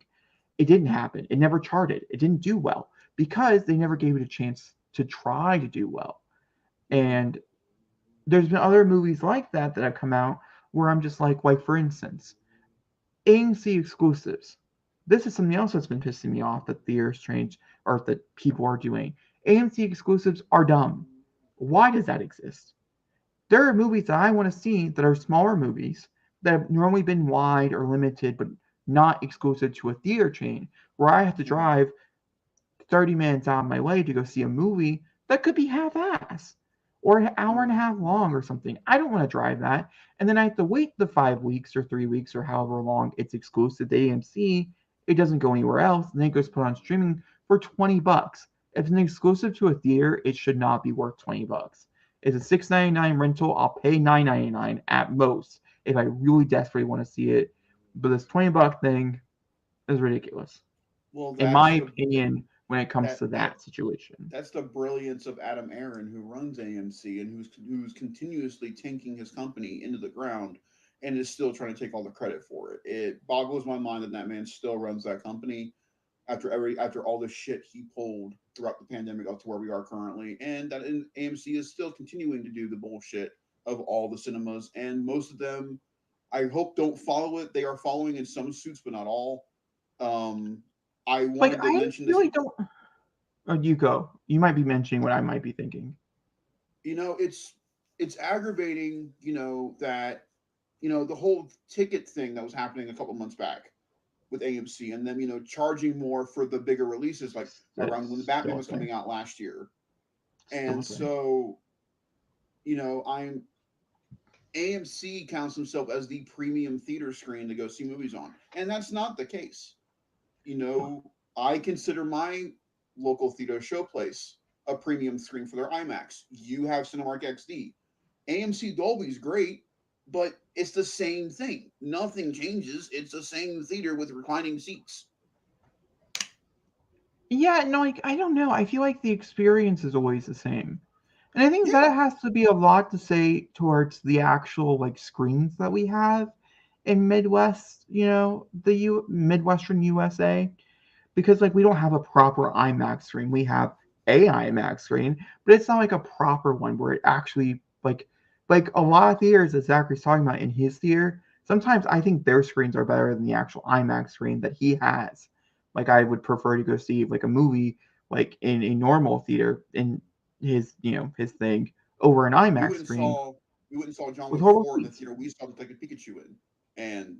It didn't happen. It never charted. It didn't do well because they never gave it a chance to try to do well. And there's been other movies like that have come out where I'm just like for instance, AMC exclusives. This is something else that's been pissing me off that theaters change or that people are doing. AMC exclusives are dumb. Why does that exist? There are movies that I want to see that are smaller movies that have normally been wide or limited, but not exclusive to a theater chain, where I have to drive 30 minutes out of my way to go see a movie that could be half-ass or an hour and a half long or something. I don't want to drive that. And then I have to wait the 5 weeks or 3 weeks or however long it's exclusive to AMC. It doesn't go anywhere else. And then it goes put on streaming for $20. If it's an exclusive to a theater, it should not be worth $20. It's a $6.99 rental. I'll pay $9.99 at most if I really desperately want to see it. But this $20 thing is ridiculous, Well, in my opinion, when it comes to that situation. That's the brilliance of Adam Aaron, who runs AMC and who's continuously tanking his company into the ground and is still trying to take all the credit for it. It boggles my mind that man still runs that company after all the shit he pulled throughout the pandemic up to where we are currently, and that AMC is still continuing to do the bullshit of all the cinemas, and most of them, I hope, don't follow it. They are following in some suits, but not all. I wanted to mention this. Really don't. Oh, you go. You might be mentioning what I might be thinking. It's aggravating, that the whole ticket thing that was happening a couple months back with AMC, and then charging more for the bigger releases, like around when the Batman was coming out last year. And so, I'm AMC counts himself as the premium theater screen to go see movies on, and that's not the case. I consider my local theater showplace a premium screen for their IMAX. You have Cinemark XD. AMC Dolby's great, but it's the same thing. Nothing changes. It's the same theater with reclining seats. Yeah, no, I don't know. I feel like the experience is always the same. And I think that has to be a lot to say towards the actual screens that we have in Midwest, the Midwestern USA, because we don't have a proper IMAX screen. We have a IMAX screen, but it's not like a proper one where it actually like a lot of theaters that Zachary's talking about in his theater. Sometimes I think their screens are better than the actual IMAX screen that he has. Like I would prefer to go see a movie in a normal theater in his his thing over an IMAX screen. We went and saw John Wick 4 in the theater we saw Detective Pikachu in, and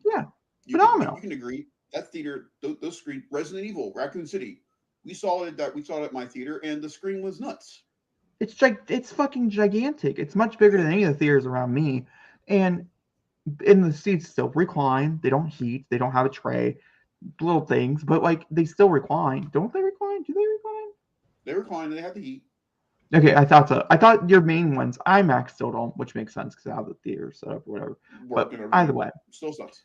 phenomenal. You can agree that theater, those screens, Resident Evil, Raccoon City, we saw it at my theater, and the screen was nuts. It's fucking gigantic. It's much bigger than any of the theaters around me, and the seats still recline. They don't heat. They don't have a tray. Little things, but they still recline. Don't they recline? Do they recline? They recline. They have the heat. Okay, I thought so. I thought your main ones, IMAX still don't, which makes sense because I have the theater set up or whatever. But either way, still sucks.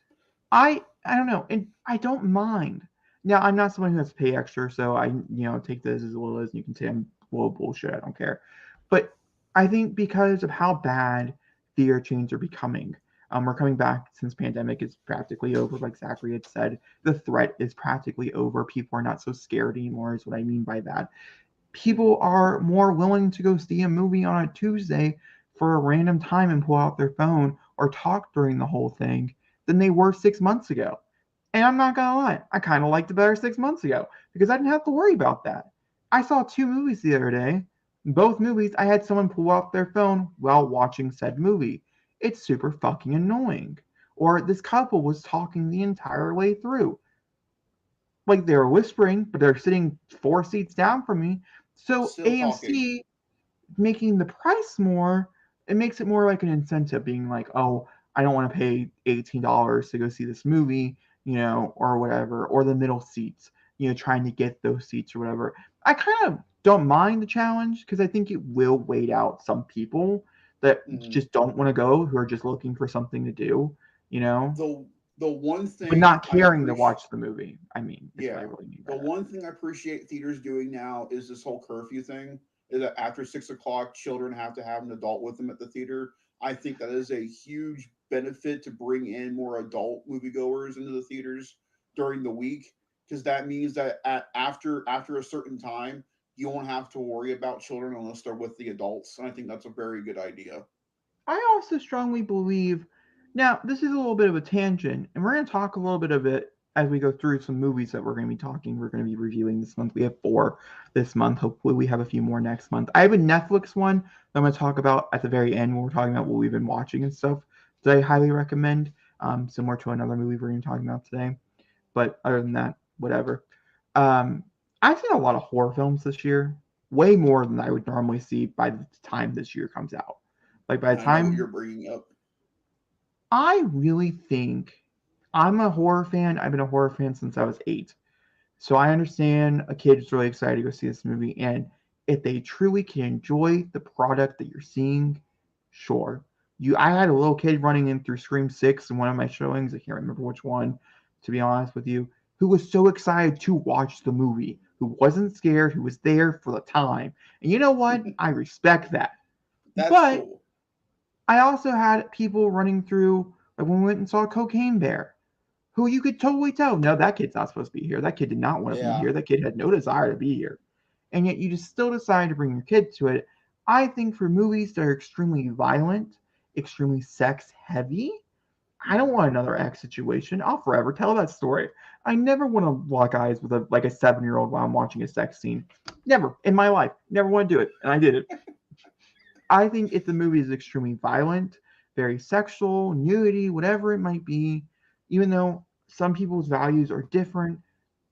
I don't know, and I don't mind. Now I'm not someone who has to pay extra, so I take this as well as you can say I'm full of bullshit. I don't care, but I think because of how bad theater chains are becoming, we're coming back since pandemic is practically over. Like Zachary had said, the threat is practically over. People are not so scared anymore. Is what I mean by that. People are more willing to go see a movie on a Tuesday for a random time and pull out their phone or talk during the whole thing than they were 6 months ago. And I'm not gonna lie, I kind of liked it better 6 months ago because I didn't have to worry about that. I saw 2 movies the other day. Both movies, I had someone pull out their phone while watching said movie. It's super fucking annoying. Or this couple was talking the entire way through. They were whispering, but they're sitting 4 seats down from me. So still AMC talking. Making the price more, it makes it more like an incentive, being like, oh, I don't want to pay $18 to go see this movie, or whatever, or the middle seats. trying to get those seats or whatever. I kind of don't mind the challenge because I think it will wait out some people that just don't want to go, who are just looking for something to do, The the one but thing not I caring to appreciate, watch the movie. I mean, is what I yeah, really mean by the that. one thing I appreciate theaters doing now is this whole curfew thing. Is that after 6 o'clock, children have to have an adult with them at the theater. I think that is a huge benefit to bring in more adult moviegoers into the theaters during the week, because that means that after a certain time, you won't have to worry about children unless they're with the adults. And I think that's a very good idea. I also strongly believe. Now, this is a little bit of a tangent, and we're going to talk a little bit of it as we go through some movies that we're going to be talking. We're going to be reviewing this month. We have 4 this month. Hopefully, we have a few more next month. I have a Netflix one that I'm going to talk about at the very end when we're talking about what we've been watching and stuff that I highly recommend, similar to another movie we're going to be talking about today. But other than that, whatever. Um, I've seen a lot of horror films this year, way more than I would normally see by the time this year comes out. Like by And the I know what you're time bringing up. I really think I'm a horror fan. I've been a horror fan since I was 8. So I understand a kid is really excited to go see this movie. And if they truly can enjoy the product that you're seeing, sure. I had a little kid running in through Scream 6 in one of my showings. I can't remember which one, to be honest with you, who was so excited to watch the movie, who wasn't scared, who was there for the time. And you know what? I respect that. That's But cool. I also had people running through, like when we went and saw Cocaine Bear, who you could totally tell, no, that kid's not supposed to be here. That kid did not want to be Yeah. here. That kid had no desire to be here. And yet you just still decide to bring your kid to it. I think for movies that are extremely violent, extremely sex heavy, I don't want another X situation. I'll forever tell that story. I never want to lock eyes with a 7-year-old while I'm watching a sex scene. Never in my life. Never want to do it. And I did it. I think if the movie is extremely violent, very sexual, nudity, whatever it might be, even though some people's values are different,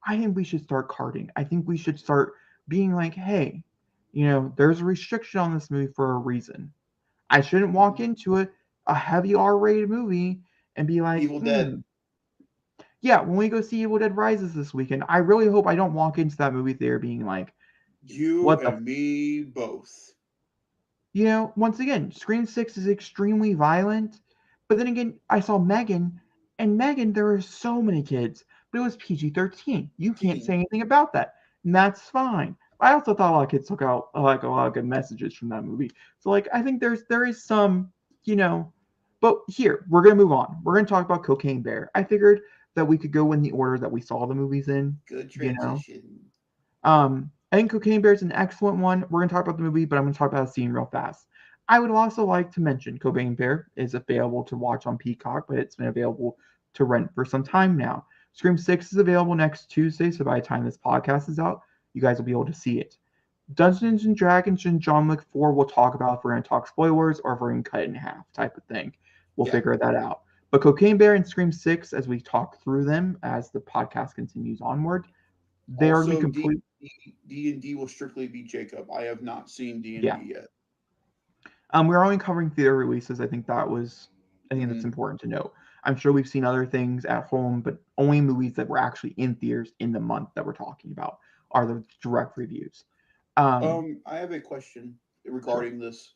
I think we should start carding. I think we should start being like, hey, there's a restriction on this movie for a reason. I shouldn't walk Mhm. into it, a heavy R-rated movie, and be like, Evil Dead. yeah, when we go see Evil Dead Rises this weekend, I really hope I don't walk into that movie theater being like, You what the and me both. once again, Scream 6 is extremely violent. But then again, I saw Megan, and Megan, there were so many kids, but it was PG-13. You can't say Teen. anything about that. And that's fine. I also thought a lot of kids took out like a lot of good messages from that movie. So like I think there is some, but here, we're gonna move on. We're gonna talk about Cocaine Bear. I figured that we could go in the order that we saw the movies in, Good you know. transition. I think Cocaine Bear is an excellent one. We're going to talk about the movie, but I'm going to talk about the scene real fast. I would also like to mention Cocaine Bear is available to watch on Peacock, but it's been available to rent for some time now. Scream 6 is available next Tuesday, so by the time this podcast is out, you guys will be able to see it. Dungeons and Dragons and John Wick 4 we'll talk about if we're going to talk spoilers or if we're going to cut it in half type of thing. We'll Yeah. figure that out. But Cocaine Bear and Scream 6, as we talk through them as the podcast continues onward, they are going to be Also, complete. D&D will strictly be Jacob. I have not seen Yeah. D&D yet. We're only covering theater releases. I think that's Hmm. important to note. I'm sure we've seen other things at home, but only movies that were actually in theaters in the month that we're talking about are the direct reviews. I have a question Sure. regarding this.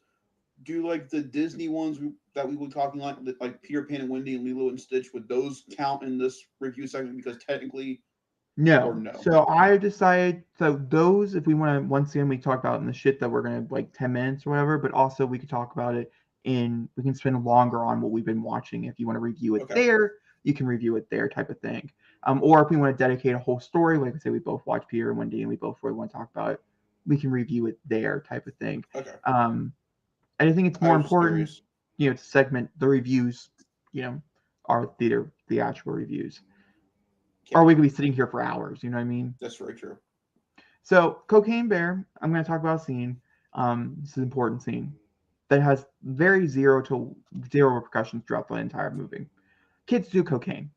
Do like the Disney ones that we were talking like Peter Pan and Wendy and Lilo and Stitch, would those count in this review segment? Because technically, or No. no? So I decided, so those, if we want to, once again, we talk about in the shit that we're going to like 10 minutes or whatever, but also we could talk about it we can spend longer on what we've been watching. If you want to review it Okay. there, you can review it there type of thing. Or if we want to dedicate a whole story, like I say, we both watch Peter and Wendy and we both really want to talk about it, we can review it there type of thing. Okay. I think it's I more was just important, curious. to segment the reviews, our theatrical reviews. Yeah, Or we could be sitting here for hours, you know what I mean? that's very true. So, Cocaine Bear, I'm going to talk about a scene. This is an important scene that has very zero to zero repercussions throughout the entire movie. Kids do cocaine.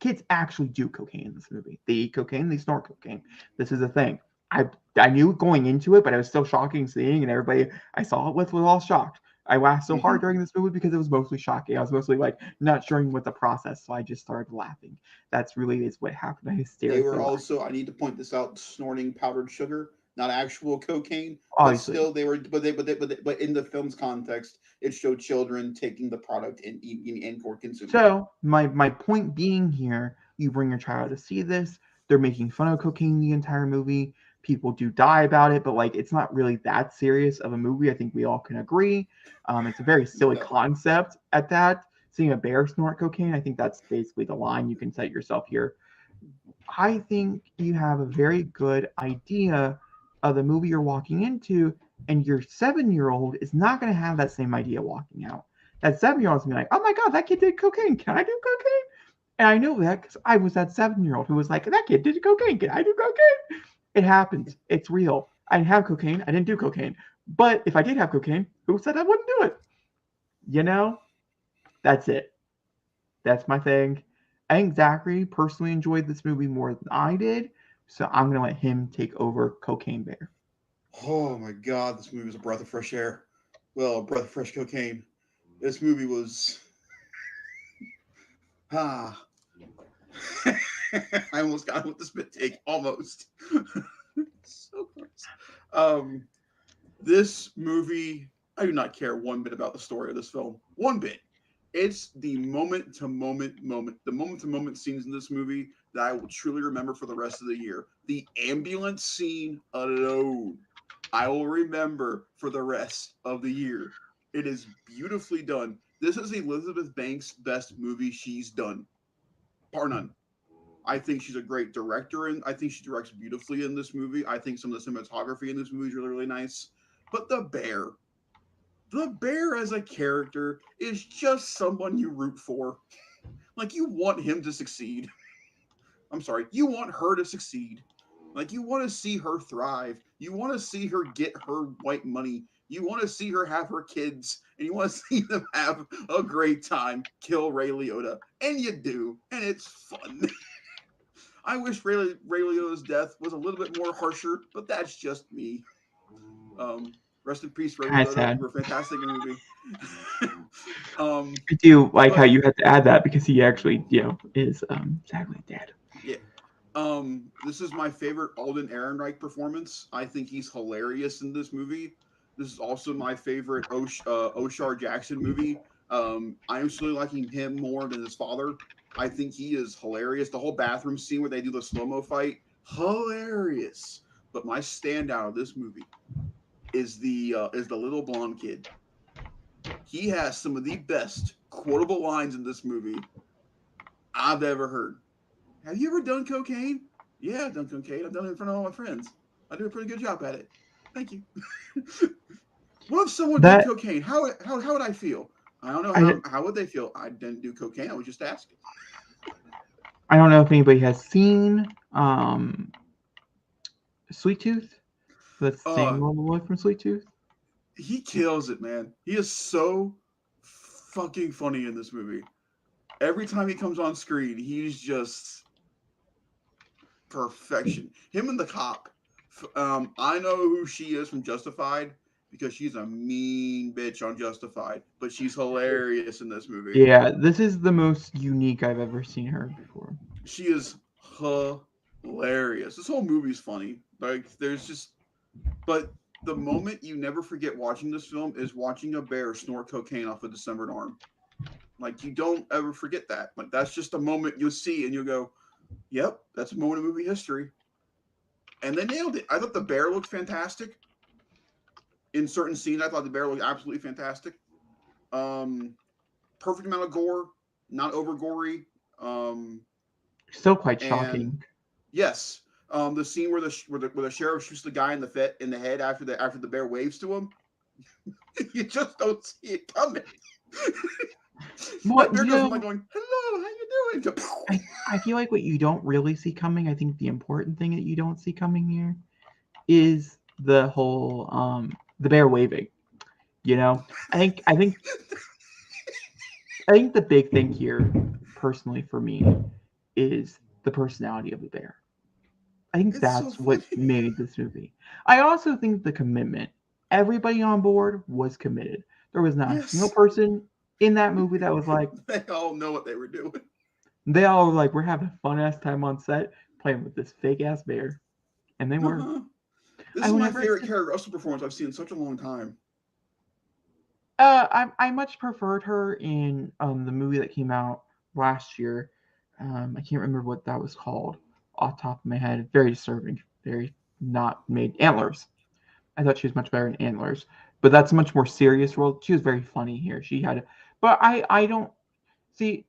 Kids actually do cocaine in this movie. They eat cocaine, they snort cocaine. This is a thing. I knew going into it, but I was still shocking seeing, and everybody I saw it with was all shocked. I laughed so Mm-hmm. hard during this movie because it was mostly shocking. I was mostly like not sure what the process, so I just started laughing. That's really is what happened. I They were hysterically laughed. also, I need to point this out, snorting powdered sugar, not actual cocaine, but Obviously. still they were. But in the film's context, it showed children taking the product and eating and or consuming it. So my point being here, you bring your child to see this. They're making fun of cocaine the entire movie. People do die about it, but like it's not really that serious of a movie. I think we all can agree. It's a very silly No. concept at that. Seeing a bear snort cocaine, I think that's basically the line you can set yourself here. I think you have a very good idea of the movie you're walking into, and your 7-year-old is not going to have that same idea walking out. That 7-year-old is going to be like, oh my God, that kid did cocaine. Can I do cocaine? And I know that because I was that 7-year-old who was like, that kid did cocaine. Can I do cocaine? It happens. It's real. I didn't have cocaine. I didn't do cocaine. But if I did have cocaine, who said I wouldn't do it? You know, that's it. That's my thing. I think Zachary personally enjoyed this movie more than I did, so I'm gonna let him take over Cocaine Bear. Oh my God, this movie was a breath of fresh air. Well, a breath of fresh cocaine. This movie was ah. I almost got him with the spit take. Almost. So close. Um, this movie, I do not care one bit about the story of this film. One bit. It's the the moment to moment scenes in this movie that I will truly remember for the rest of the year. The ambulance scene alone, I will remember for the rest of the year. It is beautifully done. This is Elizabeth Banks' best movie she's done, bar none. I think she's a great director, and I think she directs beautifully in this movie. I think some of the cinematography in this movie is really, really nice. But the bear as a character is just someone you root for. Like you want him to succeed. I'm sorry, you want her to succeed. Like you want to see her thrive. You want to see her get her white money. You want to see her have her kids, and you want to see them have a great time. Kill Ray Liotta, and you do, and it's fun. I wish Ray Liotta's death was a little bit more harsher, but that's just me. Rest in peace, Ray Kind of Liotta. You sad. were fantastic in the movie. um, I do like how but you had to add that because he actually, is sadly dead. yeah, this is my favorite Alden Ehrenreich performance. I think he's hilarious in this movie. This is also my favorite Oshar Jackson movie. I am still liking him more than his father. I think he is hilarious. The whole bathroom scene where they do the slow mo fight, hilarious. But my standout of this movie is the little blonde kid. He has some of the best quotable lines in this movie I've ever heard. Have you ever done cocaine? Yeah, I've done cocaine. I've done it in front of all my friends. I do a pretty good job at it. Thank you. What if someone did That cocaine? How would I feel? I don't know. I, How would they feel? I didn't do cocaine. I was just asking. I don't know if anybody has seen Sweet Tooth, the Uh, Samuel the boy from Sweet Tooth. he kills it, man. He is so fucking funny in this movie. Every time he comes on screen, he's just perfection. Him and the cop. I know who she is from Justified because she's a mean bitch on Justified, but she's hilarious in this movie. Yeah, this is the most unique I've ever seen her before. She is hilarious. This whole movie's funny. Like there's just, but the moment you never forget watching this film is watching a bear snort cocaine off a dismembered arm. Like you don't ever forget that. Like that's just a moment you'll see and you'll go, "Yep, that's a moment of movie history." And they nailed it. I thought the bear looked fantastic in certain scenes. I thought the bear looked absolutely fantastic. Um, Perfect amount of gore, not over gory. Um, Still quite and shocking. yes, the scene where the sheriff shoots the guy in the head after the bear waves to him, you just don't see it coming. Well, That bear goes from like going, "Hello, how you doing?" to I feel like what you don't really see coming, I think the important thing that you don't see coming here is the whole the bear waving. You know, I think the big thing here, personally for me, is the personality of the bear. I think It's so that's what funny. made this movie. I also think the commitment. Everybody on board was committed. There was not a single Yes. person in that movie that was like, They all know what they were doing. they all were like, we're having a fun ass time on set playing with this fake ass bear. And they were. Uh-huh. This I is will my never favorite Carrie Russell performance I've seen in such a long time. I much preferred her in the movie that came out last year. I can't remember what that was called off the top of my head. Very disturbing. Very not made. Antlers. I thought she was much better in Antlers, but that's a much more serious role. She was very funny here. She had, but I don't see.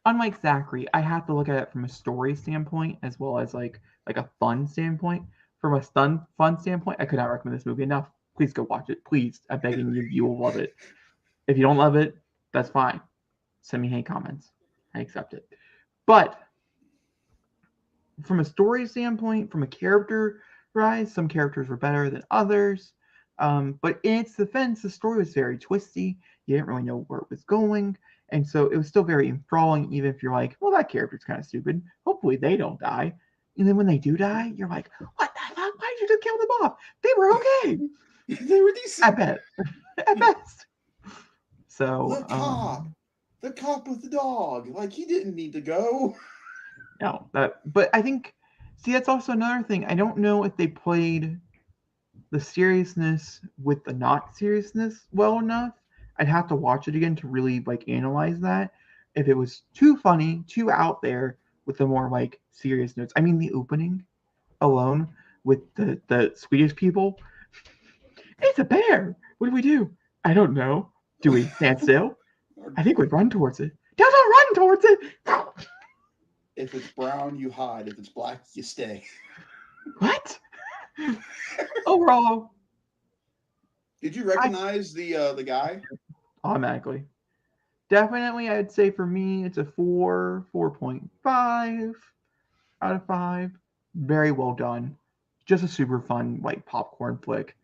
Unlike Zachary, I have to look at it from a story standpoint as well as like a fun standpoint. From a fun standpoint, I could not recommend this movie enough. Please go watch it. Please, I'm begging you. You will love it. If you don't love it, that's fine. Send me hate comments. I accept it. But from a story standpoint, from a character rise, some characters were better than others. But in its defense, the story was very twisty. You didn't really know where it was going. And so it was still very enthralling, even if you're like, well, that character's kind of stupid. Hopefully they don't die. And then when they do die, you're like, what the fuck? Why did you just kill them off? They were okay. They were decent. At best. At best. So the cop with the dog. Like, he didn't need to go. no, but I think, see, that's also another thing. I don't know if they played the seriousness with the not seriousness well enough. I'd have to watch it again to really like analyze that. If it was too funny, too out there with the more like serious notes. I mean, the opening alone with the Swedish people. It's a bear. What do we do? I don't know. Do we stand still? I think we'd run towards it. Don't run towards it. If it's brown, you hide. If it's black, you stay. What? Overall, did you recognize the guy? Automatically. Definitely, I'd say for me, it's a 4.5 out of 5. Very well done. Just a super fun, like, popcorn flick.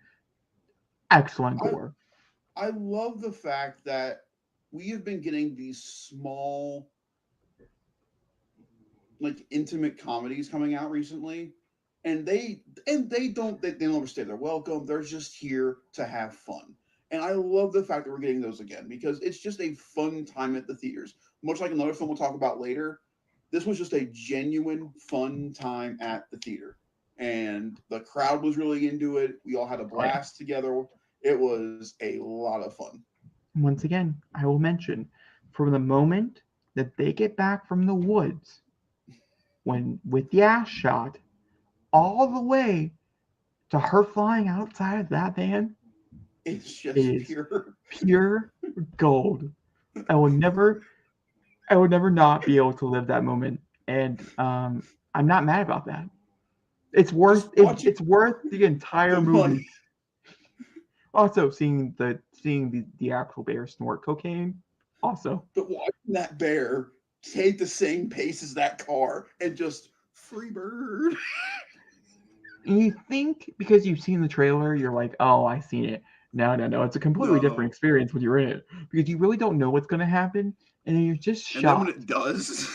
Excellent gore. I love the fact that we have been getting these small, like, intimate comedies coming out recently, and they don't understand they're welcome. They're just here to have fun. And I love the fact that we're getting those again because it's just a fun time at the theaters. Much like another film we'll talk about later, this was just a genuine fun time at the theater. And the crowd was really into it. We all had a blast together. It was a lot of fun. Once again, I will mention from the moment that they get back from the woods, when with the ass shot, all the way to her flying outside of that van, it's just is pure gold. I will never not be able to live that moment, and I'm not mad about that. It's worth it's worth the entire movie. Also, seeing the actual bear snort cocaine, also. But watching that bear take the same pace as that car and just free bird. And you think because you've seen the trailer, you're like, oh, I seen it. No. It's a completely different experience when you're in it because you really don't know what's going to happen, and then you're just shocked. And then when it does,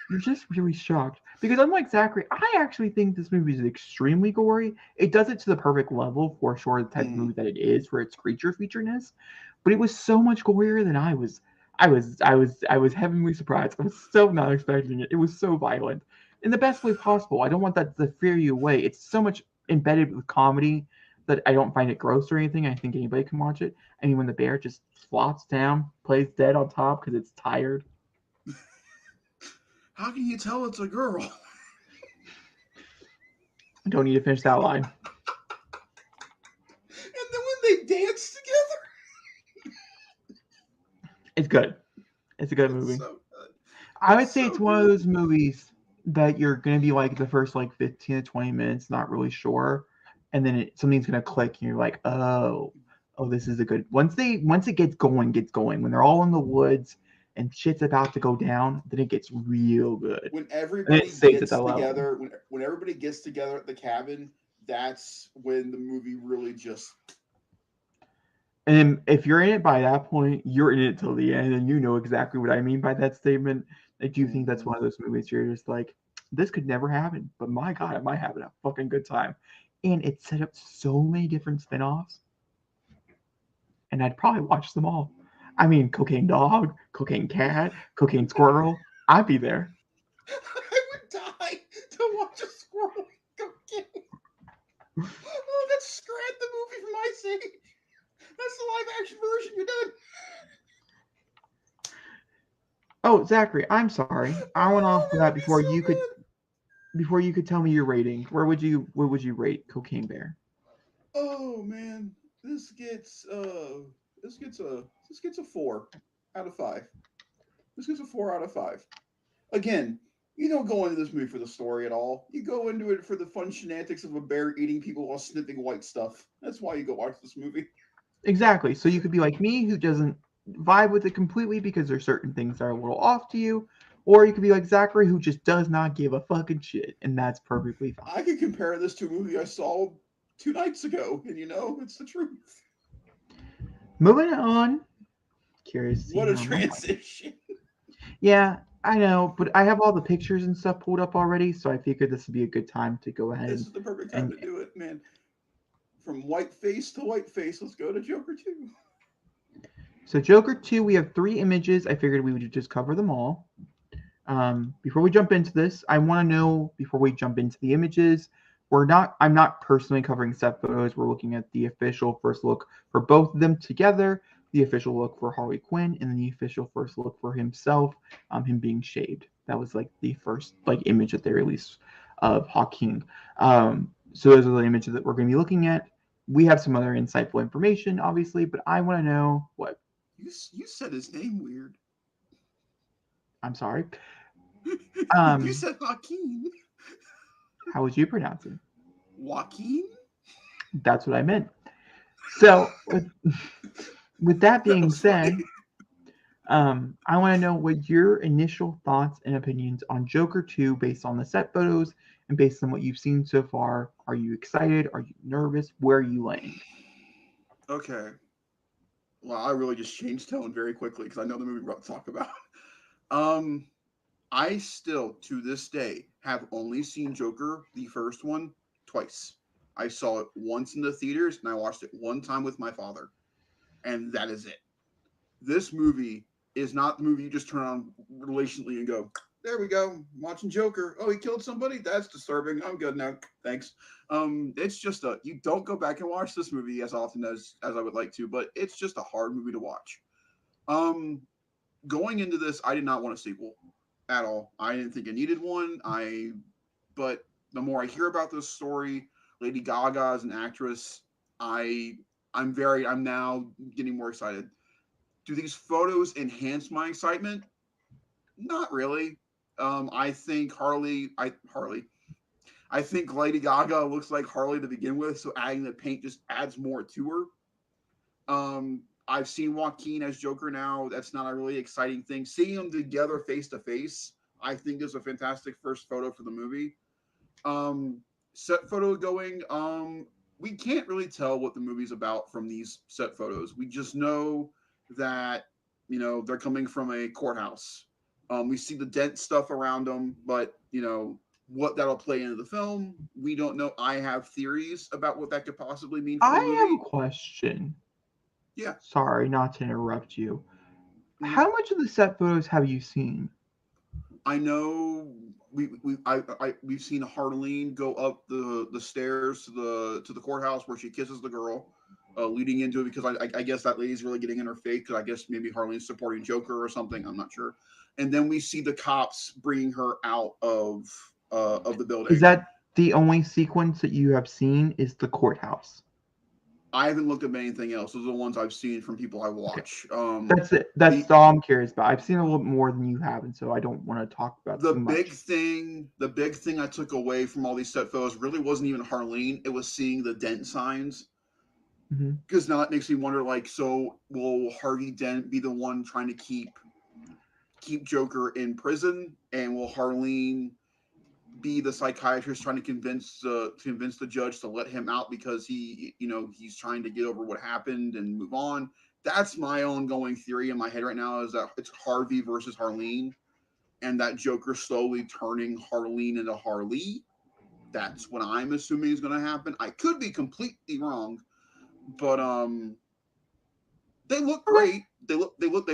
you're just really shocked because unlike Zachary, I actually think this movie is extremely gory. It does it to the perfect level for sure, the type of movie that it is for its creature featureness, but it was so much gorier than I was heavenly surprised. I was so not expecting it. It was so violent in the best way possible. I don't want that to fear you away. It's so much embedded with comedy that I don't find it gross or anything. I think anybody can watch it. I mean, when the bear just flops down, plays dead on top because it's tired. How can you tell it's a girl? I don't need to finish that line. And then when they dance together, it's good. It's a good movie. So good. I would say it's one of those movies that you're gonna be like the first like 15 to 20 minutes not really sure, and then something's gonna click and you're like, oh, this is a good. Once it gets going, when they're all in the woods and shit's about to go down, then it gets real good. When everybody gets together, when everybody gets together at the cabin, that's when the movie really just. And if you're in it by that point, you're in it till the end, and you know exactly what I mean by that statement. I do think that's one of those movies where you're just like, this could never happen, but my God, am I having a fucking good time. And it set up so many different spin-offs. and I'd probably watch them all. I mean, cocaine dog, cocaine cat, cocaine squirrel. I'd be there. I would die to watch a squirrel cocaine. Oh, that's Scrat the movie from Ice Age. That's the live action version. You're done. Oh, Zachary, I'm sorry. I went off Oh, of that that would be so good. before you could tell me your rating. Where would you rate Cocaine Bear? Oh man, this gets this gets a 4 out of 5. This gets a 4 out of 5. Again, you don't go into this movie for the story at all. You go into it for the fun shenanigans of a bear eating people while sniffing white stuff. That's why you go watch this movie. Exactly. So you could be like me, who doesn't vibe with it completely because there's certain things that are a little off to you, or you could be like Zachary, who just does not give a fucking shit, and that's perfectly fine. I could compare this to a movie I saw 2 nights ago, and it's the truth. Moving on. Curious to see What a how my transition. Yeah, I know, but I have all the pictures and stuff pulled up already, so I figured this would be a good time to go ahead This is the perfect time and to do it, man. From white face to white face, let's go to Joker 2. so Joker 2, we have 3 images. I figured we would just cover them all. Before we jump into this, I want to know before we jump into the images, I'm not personally covering set photos. We're looking at the official first look for both of them together, the official look for Harley Quinn, and then the official first look for himself, him being shaved. That was like the first like image that they released of Hawking. So those are the images that we're going to be looking at. We have some other insightful information, obviously, but I want to know what. You said his name weird. I'm sorry. You Um, said Joaquin. how would you pronounce it? Joaquin? That's what I meant. So, with that That being was funny. said, I want to know what your initial thoughts and opinions on Joker 2 based on the set photos and based on what you've seen so far. Are you excited? Are you nervous? Where are you laying? Okay. Well, I really just changed tone very quickly because I know the movie we're about to talk about. Um, I still, to this day, have only seen Joker, the first one, twice. I saw it once in the theaters and I watched it one time with my father. And that is it. This movie is not the movie you just turn on relationally and go, there we go, I'm watching Joker. Oh, he killed somebody? That's disturbing. I'm good now. Thanks. It's just you don't go back and watch this movie as often as I would like to, but it's just a hard movie to watch. Um, Going into this, I did not want a sequel at all. I didn't think I needed one. But the more I hear about this story, Lady Gaga as an actress, I I'm now getting more excited. Do these photos enhance my excitement? Not really. I think I think Lady Gaga looks like Harley to begin with, so adding the paint just adds more to her. I've seen Joaquin as Joker now. That's not a really exciting thing. Seeing them together face to face, I think is a fantastic first photo for the movie. Um, Set photo going. We can't really tell what the movie's about from these set photos. We just know that they're coming from a courthouse. We see the dent stuff around them, but what that'll play into the film, we don't know. I have theories about what that could possibly mean for the I have a movie. question. Yeah. Sorry, not to interrupt you. Mhm. How much of the set photos have you seen? I know we've seen Harleen go up the stairs to the courthouse where she kisses the girl, leading into it because I guess that lady's really getting in her face because I guess maybe Harleen's supporting Joker or something. I'm not sure. And then we see the cops bringing her out of the Is building. that the only sequence that you have seen is the courthouse? I haven't looked up anything else. Those are the ones I've seen from people I Okay. watch. That's it. The That's all I'm curious about. I've seen a little bit more than you have, and so I don't want to talk about too much. the big thing I took away from all these set photos really wasn't even Harleen. It was seeing the dent signs Hmm. because now that makes me wonder. Like, so will Harvey Dent be the one trying to keep Joker in prison, and will Harleen be the psychiatrist trying to convince the judge to let him out because he's trying to get over what happened and move on? That's my ongoing theory in my head right now is that it's Harvey versus Harleen and that Joker slowly turning Harleen into Harley. That's what I'm assuming is going to happen. I could be completely wrong, but They look Okay. great. They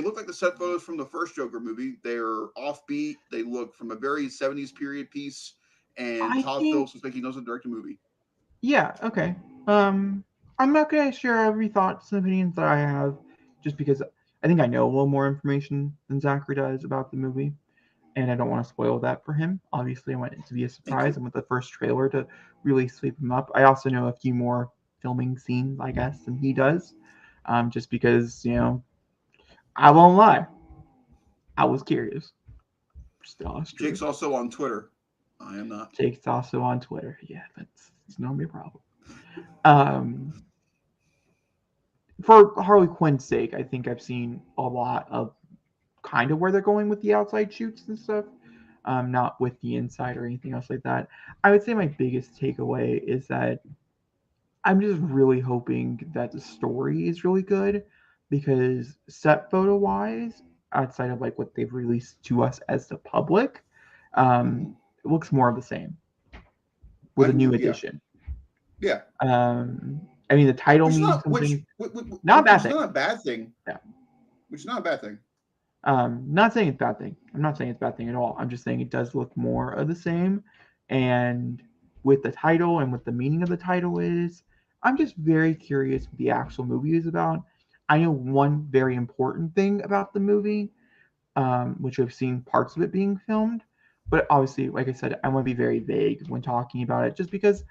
look like the set photos from the first Joker movie. They're offbeat. They look from a very 70s period piece. And I Todd think, Phillips looks like he knows how to direct a movie. yeah, okay. Um, I'm not gonna share every thoughts and opinions that I have, just because I think I know a little more information than Zachary does about the movie, and I don't want to spoil that for him. Obviously, I want it to be a Thank surprise, you. and with the first trailer to really sweep him up. I also know a few more filming scenes, I guess, than he does, just because I won't lie, I was curious. Just Jake's honest. also on Twitter. I am not. Jake's also on Twitter. Yeah, that's normally a problem. Um, for Harley Quinn's sake, I think I've seen a lot of kind of where they're going with the outside shoots and stuff, not with the inside or anything else like that. I would say my biggest takeaway is that I'm just really hoping that the story is really good because set photo wise, outside of like what they've released to us as the public, Mm-hmm. it looks more of the same with I a can new do. Yeah. addition. Yeah. I mean, the title Which is means not something. which, Not a which bad is thing. not a bad thing. Yeah. Which is not a bad thing. Not saying it's a bad thing. I'm not saying it's a bad thing at all. I'm just saying it does look more of the same. And with the title and what the meaning of the title is, I'm just very curious what the actual movie is about. I know one very important thing about the movie, which I've seen parts of it being filmed. But obviously, like I said, I want to be very vague when talking about it just because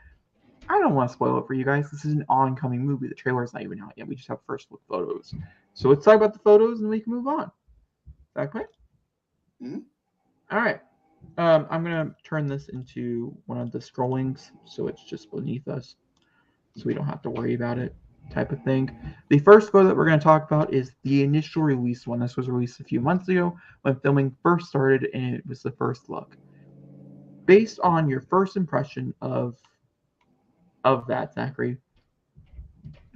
I don't want to spoil it for you guys. This is an oncoming movie. The trailer's not even out yet. We just have first look photos. So let's talk about the photos and we can move on. Is that clear? Mm-hmm. All right. I'm gonna turn this into one of the scrollings, so it's just beneath us, so we don't have to worry about it, type of thing. The first photo that we're gonna talk about is the initial release one. This was released a few months ago when filming first started, and it was the first look. Based on your first impression of that, Zachary,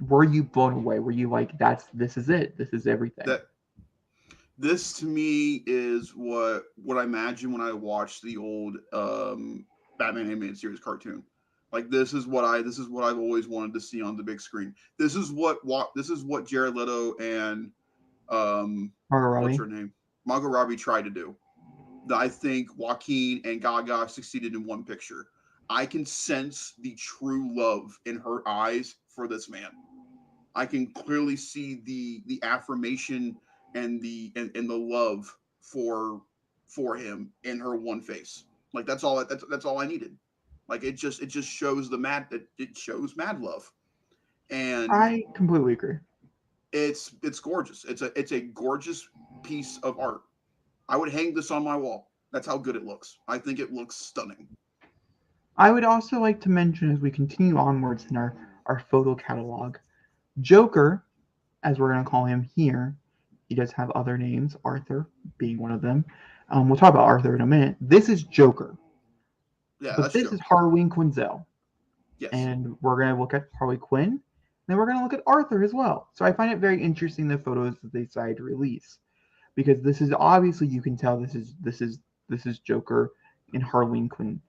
were you blown away? Were you like, this is it, this is everything? That this to me is what I imagine when I watch the old Batman animated series cartoon. Like this is what I've always wanted to see on the big screen. This is what Jared Leto and Margot what's Robbie? her name? Margot Robbie tried to do. I think Joaquin and Gaga succeeded in one picture. I can sense the true love in her eyes for this man. I can clearly see the affirmation and the love for him in her one face. Like that's all I needed. Like it just shows it shows mad love, and I completely agree. it's gorgeous. It's a gorgeous piece of art. I would hang this on my wall. That's how good it looks. I think it looks stunning. I would also like to mention as we continue onwards in our photo catalog, Joker, as we're going to call him here, he does have other names, Arthur being one of them. We'll talk about Arthur in a minute. This is Joker, Yeah, but that's this is Joker. Harleen Quinzel. Yes. And we're going to look at Harley Quinn, and then we're going to look at Arthur as well. So I find it very interesting the photos that they decided to release because this is obviously you can tell this is Joker and Harleen Quinn.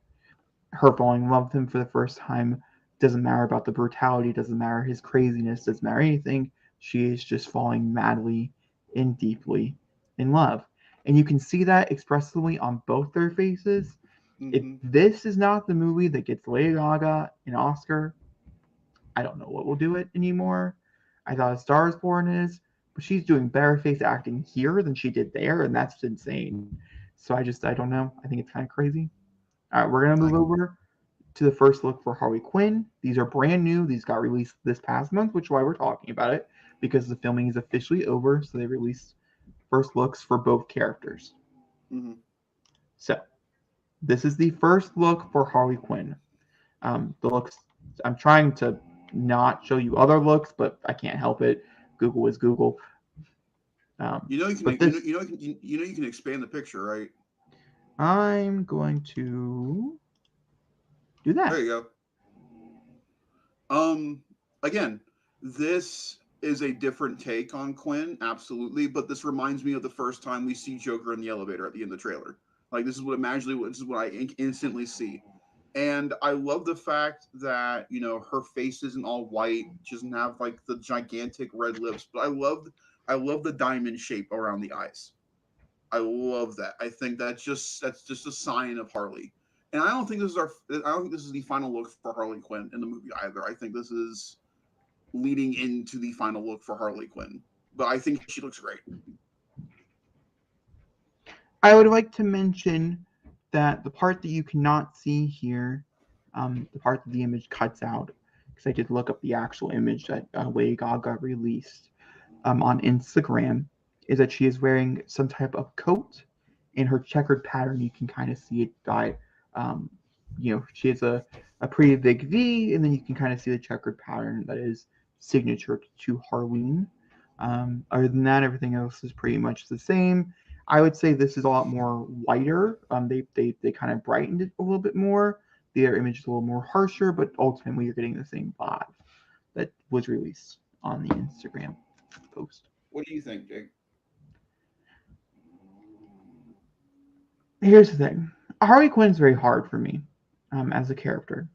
Her falling in love with him for the first time. Doesn't matter about the brutality, doesn't matter his craziness, doesn't matter anything. She is just falling madly and deeply in love. And you can see that expressively on both their faces. If Mm-hmm. this is not the movie that gets Lady Gaga an Oscar, I don't know what will do it anymore. I thought A Star is Born is, but she's doing better face acting here than she did there, and that's insane. So I don't know. I think it's kind of crazy. All right, we're gonna I move can. over to the first look for Harley Quinn. These are brand new. These got released this past month, which is why we're talking about it, because the filming is officially over. So they released first looks for both characters. Mm-hmm. So this is the first look for Harley Quinn. The looks, I'm trying to not show you other looks, but I can't help it. Google is Google. You know you can But this, you can expand the picture, right? I'm going to do There that. you go. Um, Again, this is a different take on Quinn, absolutely, but this reminds me of the first time we see Joker in the elevator at the end of the trailer. Like this is what I instantly see. And I love the fact that, her face isn't all white, she doesn't have like the gigantic red lips, but I love the diamond shape around the eyes. I love that. I think that's just a sign of Harley. And I don't think this is the final look for Harley Quinn in the movie either. I think this is leading into the final look for Harley Quinn. But I think she looks great. I would like to mention that the part that you cannot see here, the part that the image cuts out, because I did look up the actual image that Lady Gaga released on Instagram, is that she is wearing some type of coat. In her checkered pattern, you can kind of see it by, um, she has a pretty big V, and then you can kind of see the checkered pattern that is signature to Halloween. Other than that, everything else is pretty much the same. I would say this is a lot more whiter. They kind of brightened it a little bit more. The other image is a little more harsher, but ultimately you're getting the same vibe that was released on the Instagram post. What do you think, Jake? Here's the thing: Harley Quinn's very hard for me as a character.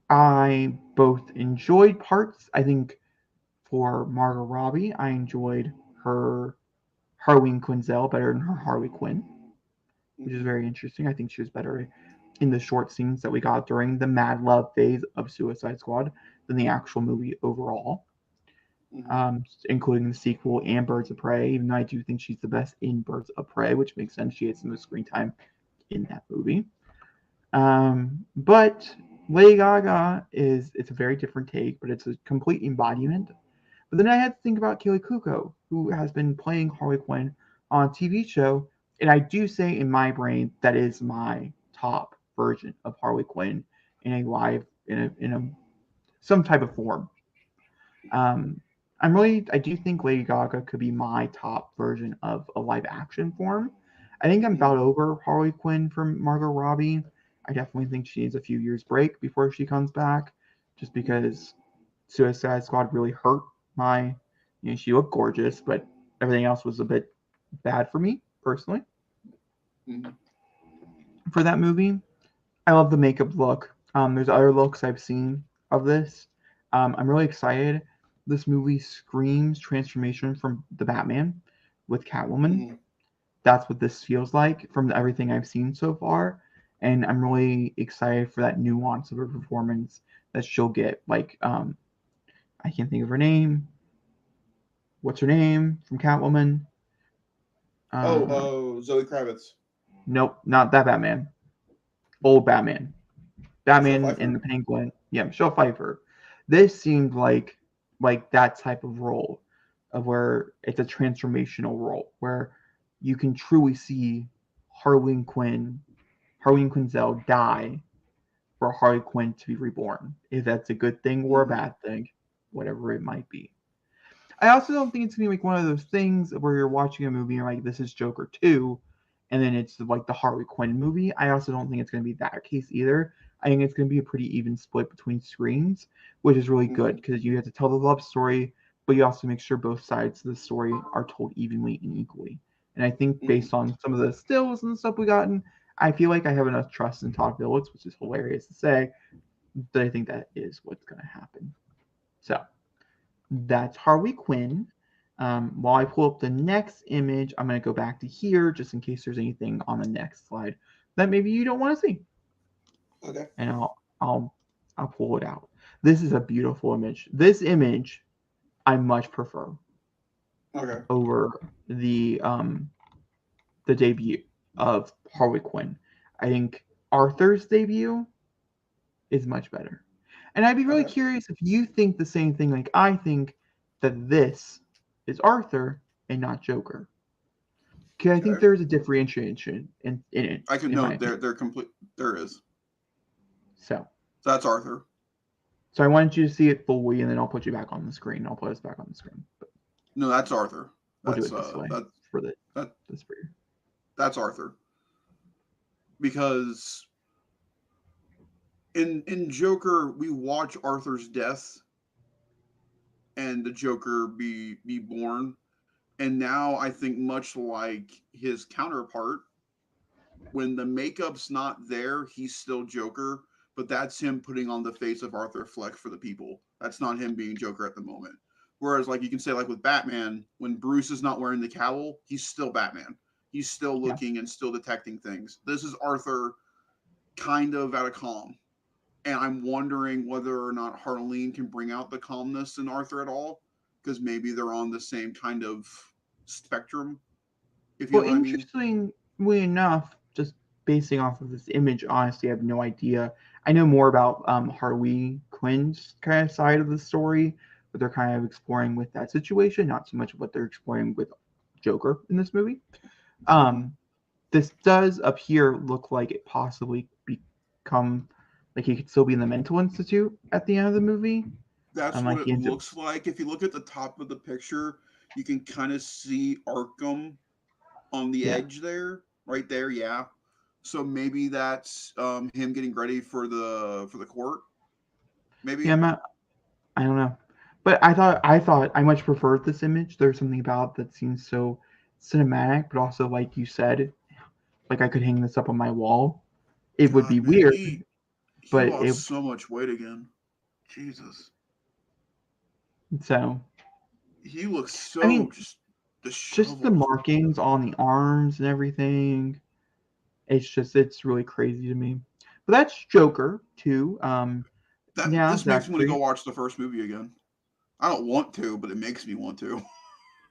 I both enjoyed parts. I think for Margot Robbie, I enjoyed her Harleen Quinzel better than her Harley Quinn, which is very interesting. I think she was better in the short scenes that we got during the Mad Love phase of Suicide Squad than the actual movie overall, including the sequel and Birds of Prey, even though I do think she's the best in Birds of Prey, which makes sense. She has the most screen time in that movie. But Lady Gaga it's a very different take, but it's a complete embodiment. But then I had to think about Kaylee Kuko, who has been playing Harley Quinn on a TV show, and I do say in my brain that is my top version of Harley Quinn in a live in a some type of form. Um, I do think Lady Gaga could be my top version of a live action form. I think I'm about over Harley Quinn from Margot Robbie. I definitely think she needs a few years break before she comes back, just because Suicide Squad really hurt my. She looked gorgeous, but everything else was a bit bad for me personally. Mm-hmm. For that movie, I love the makeup look. There's other looks I've seen of this. I'm really excited. This movie screams transformation from the Batman with Catwoman. Mm-hmm. That's what this feels like from everything I've seen so far. And I'm really excited for that nuance of her performance that she'll get. Like, I can't think of her name. What's her name from Catwoman? Uh, Zoe Kravitz. nope, not that Batman. Old Batman. Michelle Batman and Pfeiffer. the Penguin. Yeah, Michelle Pfeiffer. This seemed like that type of role of where it's a transformational role where you can truly see Harleen Quinn, Harleen Quinzel die for Harley Quinn to be reborn. If that's a good thing or a Mm-hmm. bad thing, whatever it might be. I also don't think it's gonna be like one of those things where you're watching a movie and you're like, this is Joker 2, and then it's like the Harley Quinn movie. I also don't think it's gonna be that case either. I think it's gonna be a pretty even split between screens, which is really good Mm-hmm. because you have to tell the love story, but you also make sure both sides of the story are told evenly and equally. And I think Mm-hmm. based on some of the stills and stuff we gotten, I feel like I have enough trust in Todd Phillips, which is hilarious to say, that I think that is what's gonna happen. So that's Harley Quinn. While I pull up the next image, I'm going to go back to here just in case there's anything on the next slide that maybe you don't want to see, Okay. and I'll pull it out. This is a beautiful image. This image I much prefer Okay. over the debut of Harley Quinn. I think Arthur's debut is much better, and I'd be really Okay. curious if you think the same thing like I think that this is Arthur and not Joker. Because I think Okay. there's a differentiation in it, I can in my know opinion. they're complete. There is. So, That's Arthur. so I wanted you to see it fully, and then I'll put you back on the screen. I'll put us back on the screen, but No, that's Arthur. we'll do That's it this way that for the that this for you. that's Arthur. Because in Joker, we watch Arthur's death and the Joker be born. And now I think much like his counterpart, when the makeup's not there, he's still Joker, but that's him putting on the face of Arthur Fleck for the people. That's not him being Joker at the moment. Whereas, like, you can say, like, with Batman, when Bruce is not wearing the cowl, he's still Batman. He's still Yeah. looking and still detecting things. This is Arthur kind of at a calm. And I'm wondering whether or not Harleen can bring out the calmness in Arthur at all, because maybe they're on the same kind of spectrum, if you Well, know what I mean. interestingly enough, just basing off of this image, honestly, I have no idea. I know more about Harley Quinn's kind of side of the story, what they're kind of exploring with that situation, not so much what they're exploring with Joker in this movie. Mm-hmm. Um, this does up here look like it possibly become like he could still be in the mental institute at the end of the movie. That's what Like it he ends up, looks like. If you look at the top of the picture, you can kind of see Arkham on the yeah, edge there, right there. Yeah. So maybe that's him getting ready for the court. yeah. Maybe. I don't know, but I thought I much preferred this image. There's something about it that seems so cinematic, but also like you said, like I could hang this up on my wall. It would be God, man, weird, he but lost it so much weight again. Jesus, so he looks I so mean just just the disheveled. markings on the arms and everything. It's really crazy to me. But that's Joker too. That Now this makes me want to go Zachary. watch the first movie again. I don't want to, but it makes me want to.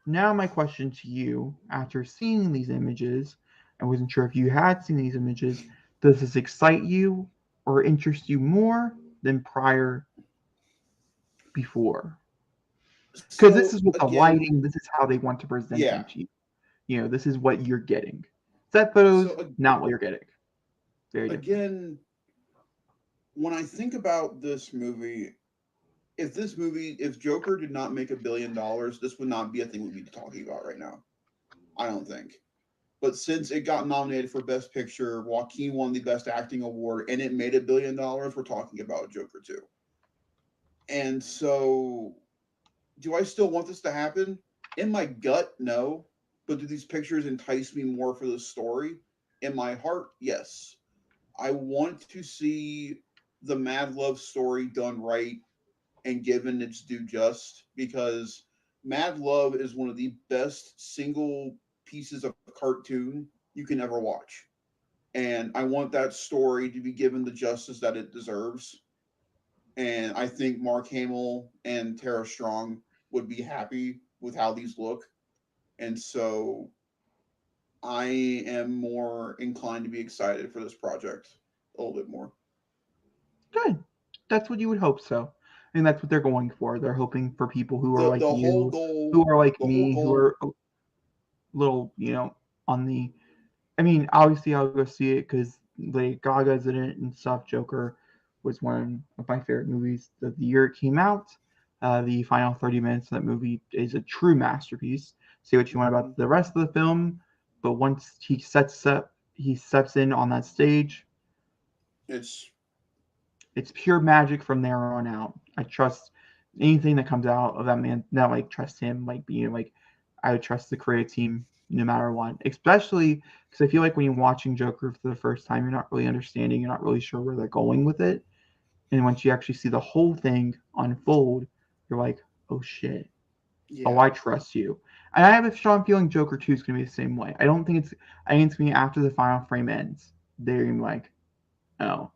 Now my question to you, after seeing these images, I wasn't sure if you had seen these images. Does this excite you or interest you more than prior before? Because this So is what the again, lighting, this is how they want to present them yeah. to you. You know, this is what you're getting. Set So photos, not what you're getting. Very different. again, when I think about this movie, if Joker did not make $1 billion, this would not be a thing we'd be talking about right now. I don't think. But since it got nominated for Best Picture, Joaquin won the Best Acting Award, and it made $1 billion, we're talking about Joker 2. And so, do I still want this to happen? In my gut, no. But do these pictures entice me more for the story? In my heart, yes. I want to see the Mad Love story done right and given its due just, because Mad Love is one of the best single pieces of cartoon you can ever watch. And I want that story to be given the justice that it deserves. And I think Mark Hamill and Tara Strong would be happy with how these look. And so I am more inclined to be excited for this project a little bit more. Good. That's what you would hope so. And that's what they're going for. They're hoping for people who are like The whole you, goal, who are like the whole me, who goal, are a little, on the. I mean, obviously, I'll go see it because Lady Gaga's in it and stuff. Joker was one of my favorite movies of the year it came out. The final 30 minutes of that movie is a true masterpiece. Say what you want mm-hmm. about the rest of the film, but once he steps in on that stage, It's it's pure magic from there on out. I trust anything that comes out of that man. Not like trust him, like being like I would trust the creative team no matter what. Especially because I feel like when you're watching Joker for the first time, you're not really understanding. You're not really sure where they're going with it. And once you actually see the whole thing unfold, you're like, oh shit. Oh, yeah. I trust you. And I have a strong feeling Joker 2 is going to be the same way. I don't think it's. I think it's going to be after the final frame ends. They're going to be like, oh,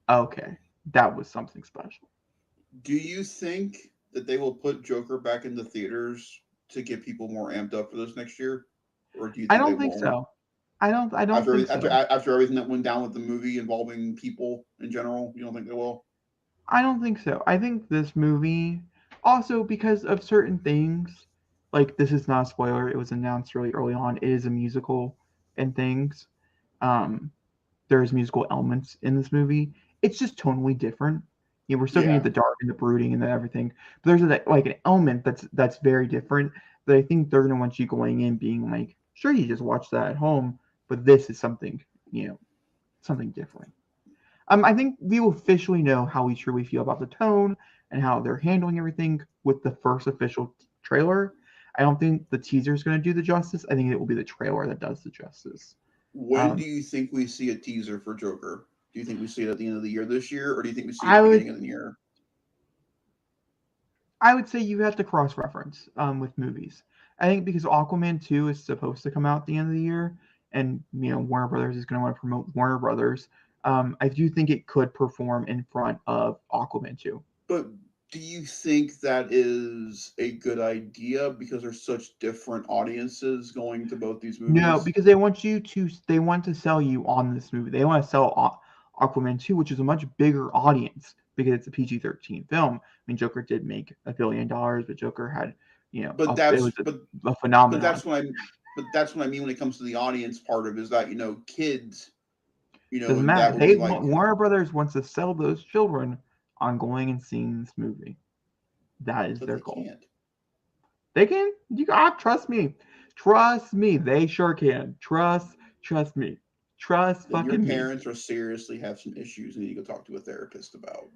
okay, that was something special. Do you think that they will put Joker back in the theaters to get people more amped up for this next year, or do you I think they don't think won't? so. I don't think so. After everything that went down with the movie involving people in general, you don't think they will? I don't think so. I think this movie also because of certain things, like this is not a spoiler, it was announced really early on, it is a musical and things. Um there's musical elements in this movie. It's just tonally different. We're still gonna get Yeah, the dark and the brooding and the everything, but there's like an element that's very different. That I think they're gonna want you going in being like, sure, you just watch that at home, but this is something, you know, something different. I think we will officially know how we truly feel about the tone and how they're handling everything with the first official trailer. I don't think the teaser is going to do the justice. I think it will be the trailer that does the justice. when do Um, you think we see a teaser for Joker? Do you think we see it at the end of the year this year, or do you think we see it at I the would beginning of the year? I would say you have to cross-reference with movies. I think because Aquaman 2 is supposed to come out at the end of the year, and Warner Brothers is going to want to promote Warner Brothers. I do think it could perform in front of Aquaman 2. But do you think that is a good idea because there's such different audiences going to both these No, movies? because they want to sell you on this movie. They want to sell Aquaman 2, which is a much bigger audience because it's a PG-13 film. I mean, Joker did make $1 billion, but Joker had, But it was that's a but phenomenon. that's what I mean when it comes to the audience part of it, is that kids, Doesn't and that matter. would be like, Warner Brothers wants to sell those children on going and seeing this movie. That is but their they goal. can't. They can. Trust me. Trust me. They sure can. Trust me. Trust Then your fucking me. parents are seriously have some issues and you need to go talk to a therapist about.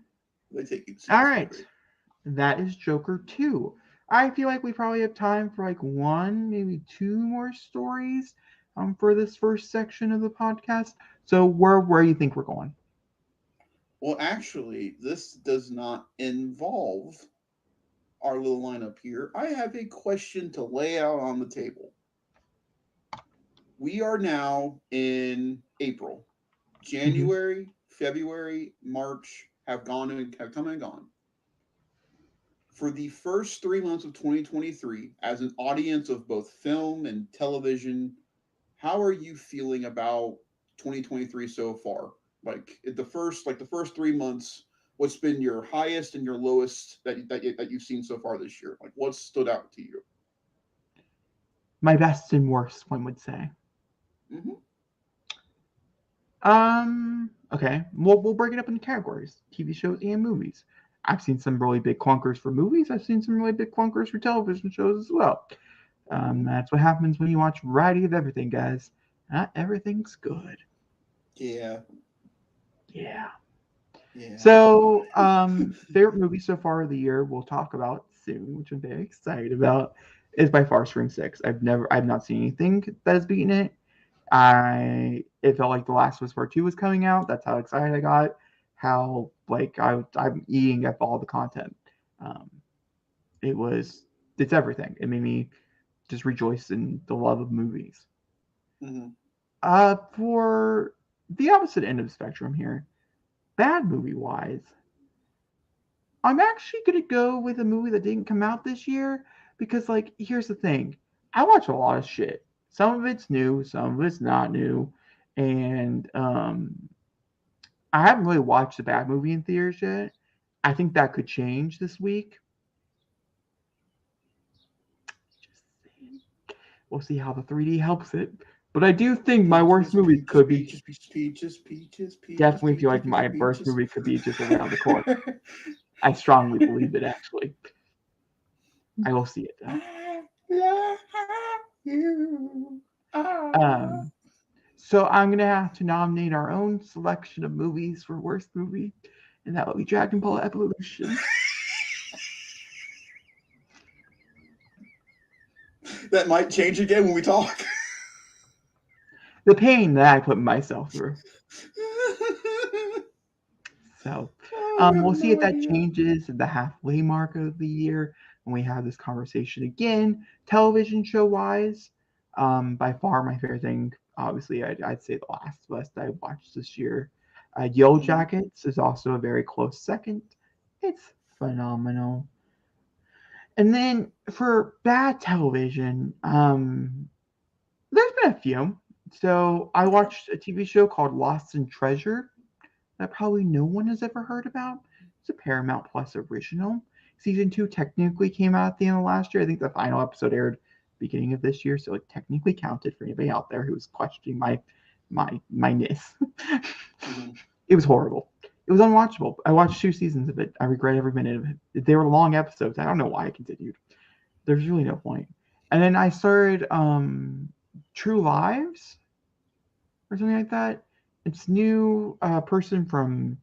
They take you to see All this right. movie. That is Joker 2. I feel like we probably have time for like one, maybe two more stories for this first section of the podcast. So where do you think we're going? Well, actually, this does not involve our little lineup here. I have a question to lay out on the table. We are now in April. January, February, March have come and gone. For the first 3 months of 2023, as an audience of both film and television, how are you feeling about 2023 so far? Like the first 3 months, what's been your highest and your lowest that you've seen so far this year? Like what stood out to you? My best and worst, one would say. Mm-hmm. Okay. We'll break it up into categories: TV shows and movies. I've seen some really big clunkers for movies. I've seen some really big clunkers for television shows as well. That's what happens when you watch a variety of everything, guys. Not everything's good. Yeah. Yeah. Yeah. So, favorite movie so far of the year we'll talk about soon, which I'm very excited about, is by far Scream 6. I've not seen anything that has beaten it. It felt like The Last of Us Part 2 was coming out. That's how excited I got. How like I'm eating up all the content. Um, it's everything. It made me just rejoice in the love of movies. Mm-hmm. For the opposite end of the spectrum here, bad movie wise, I'm actually gonna go with a movie that didn't come out this year because, like, here's the thing: I watch a lot of shit. Some of it's new, some of it's not new, and I haven't really watched a bad movie in theaters yet. I think that could change this week. We'll see how the 3D helps it. But I do think my worst movie could be definitely feel like my worst movie could be just around the corner. I strongly believe it, actually. I will see it though. So I'm gonna have to nominate our own selection of movies for worst movie, and that will be Dragon Ball Evolution. That might change again when we talk. The pain that I put myself through. So we'll see if that changes at the halfway mark of the year when we have this conversation again. Television show wise, by far my favorite thing, obviously, I'd say The Last of Us that I watched this year. Yellow Jackets is also a very close second. It's phenomenal. And then for bad television, there's been a few. So I watched a TV show called Lost in Treasure that probably no one has ever heard about. It's a Paramount Plus original. Season 2 technically came out at the end of last year. I think the final episode aired beginning of this year, so it technically counted for anybody out there who was questioning my ness. It was horrible. It was unwatchable. I watched 2 seasons of it. I regret every minute of it. They were long episodes. I don't know why I continued. There's really no point. And then I started True Lives or something like that. It's new person from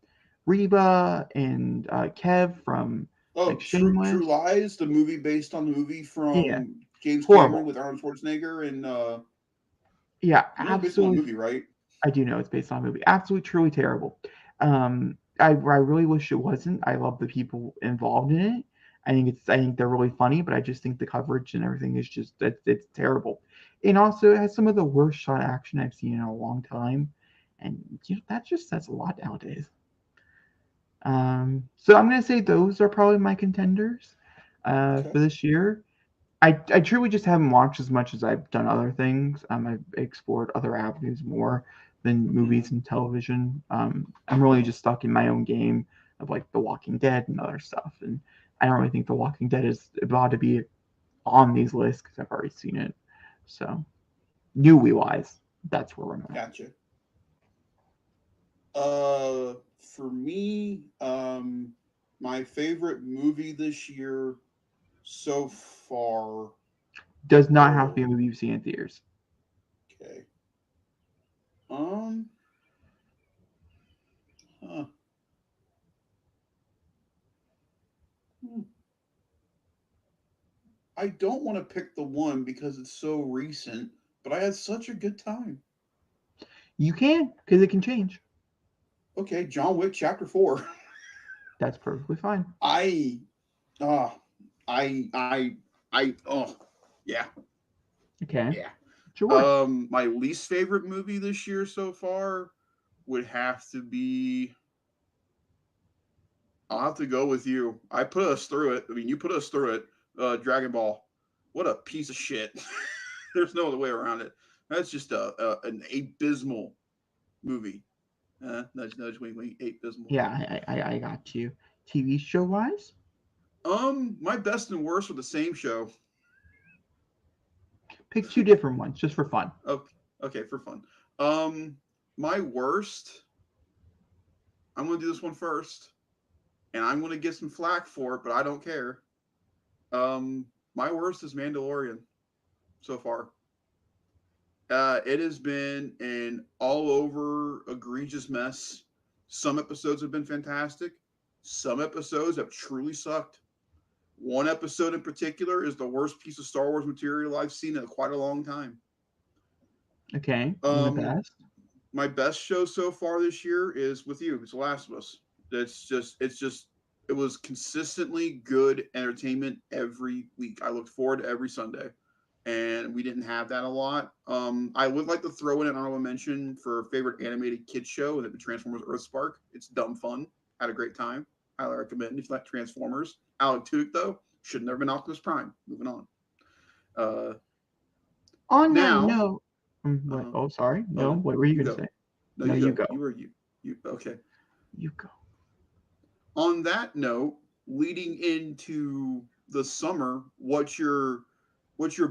Reba and Kev from Shameless. True Lies, the movie based on the movie from James Horrible. Cameron with Arnold Schwarzenegger and yeah, absolutely. Based on a movie, right? I do know it's based on a movie. Absolutely, truly terrible. I really wish it wasn't. I love the people involved in it. I think they're really funny, but I just think the coverage and everything is just it's terrible. And also, it has some of the worst shot action I've seen in a long time, and that just says a lot nowadays. So I'm gonna say those are probably my contenders Okay. for this year. I truly just haven't watched as much as I've done other things. I've explored other avenues more than Mm-hmm. movies and television. I'm really just stuck in my own game of like The Walking Dead and other stuff, and I don't really think The Walking Dead is about to be on these lists because I've already seen it. So, movie wise, that's where I'm at. Gotcha. For me, my favorite movie this year so far. Does not have to be a Oh, movie you've seen in theaters. okay. Um, huh. Hmm. I don't want to pick the one because it's so recent, but I had such a good time. You can because it can change. Okay, John Wick Chapter 4. That's perfectly fine. I, uh, oh, yeah, Okay, yeah. sure. My least favorite movie this year so far would have to be. I'll have to go with you. I put us through it. I mean, you put us through it. Dragon Ball. What a piece of shit. There's no other way around it. That's just an abysmal movie. Nudge, nudge, wink, wink. Abysmal. Yeah, I got you. TV show wise, My best and worst are the same show. pick two different ones just for fun. Okay, okay, for fun. Um, my worst. I'm gonna do this one first, and I'm gonna get some flack for it, but I don't care. My worst is Mandalorian so far. It has been an all over egregious mess. Some episodes have been fantastic. Some episodes have truly sucked. One episode in particular is the worst piece of Star Wars material I've seen in quite a long time. Okay, and the Um, best. my best show so far this year is with you. It's The Last of Us. It was consistently good entertainment every week. I looked forward to every Sunday, and we didn't have that a lot. I would like to throw in an honorable mention for favorite animated kids show, and it Transformers Earthspark. It's dumb fun. Had a great time. Highly recommend if you like Transformers. Alec Tudyk though should have never been Optimus Prime. Moving on. Uh, On that now, note, what? uh, Oh, sorry. No, oh, what were you you gonna go. say? No, No, you you go. go. You okay. You go. On that note, leading into the summer, what's your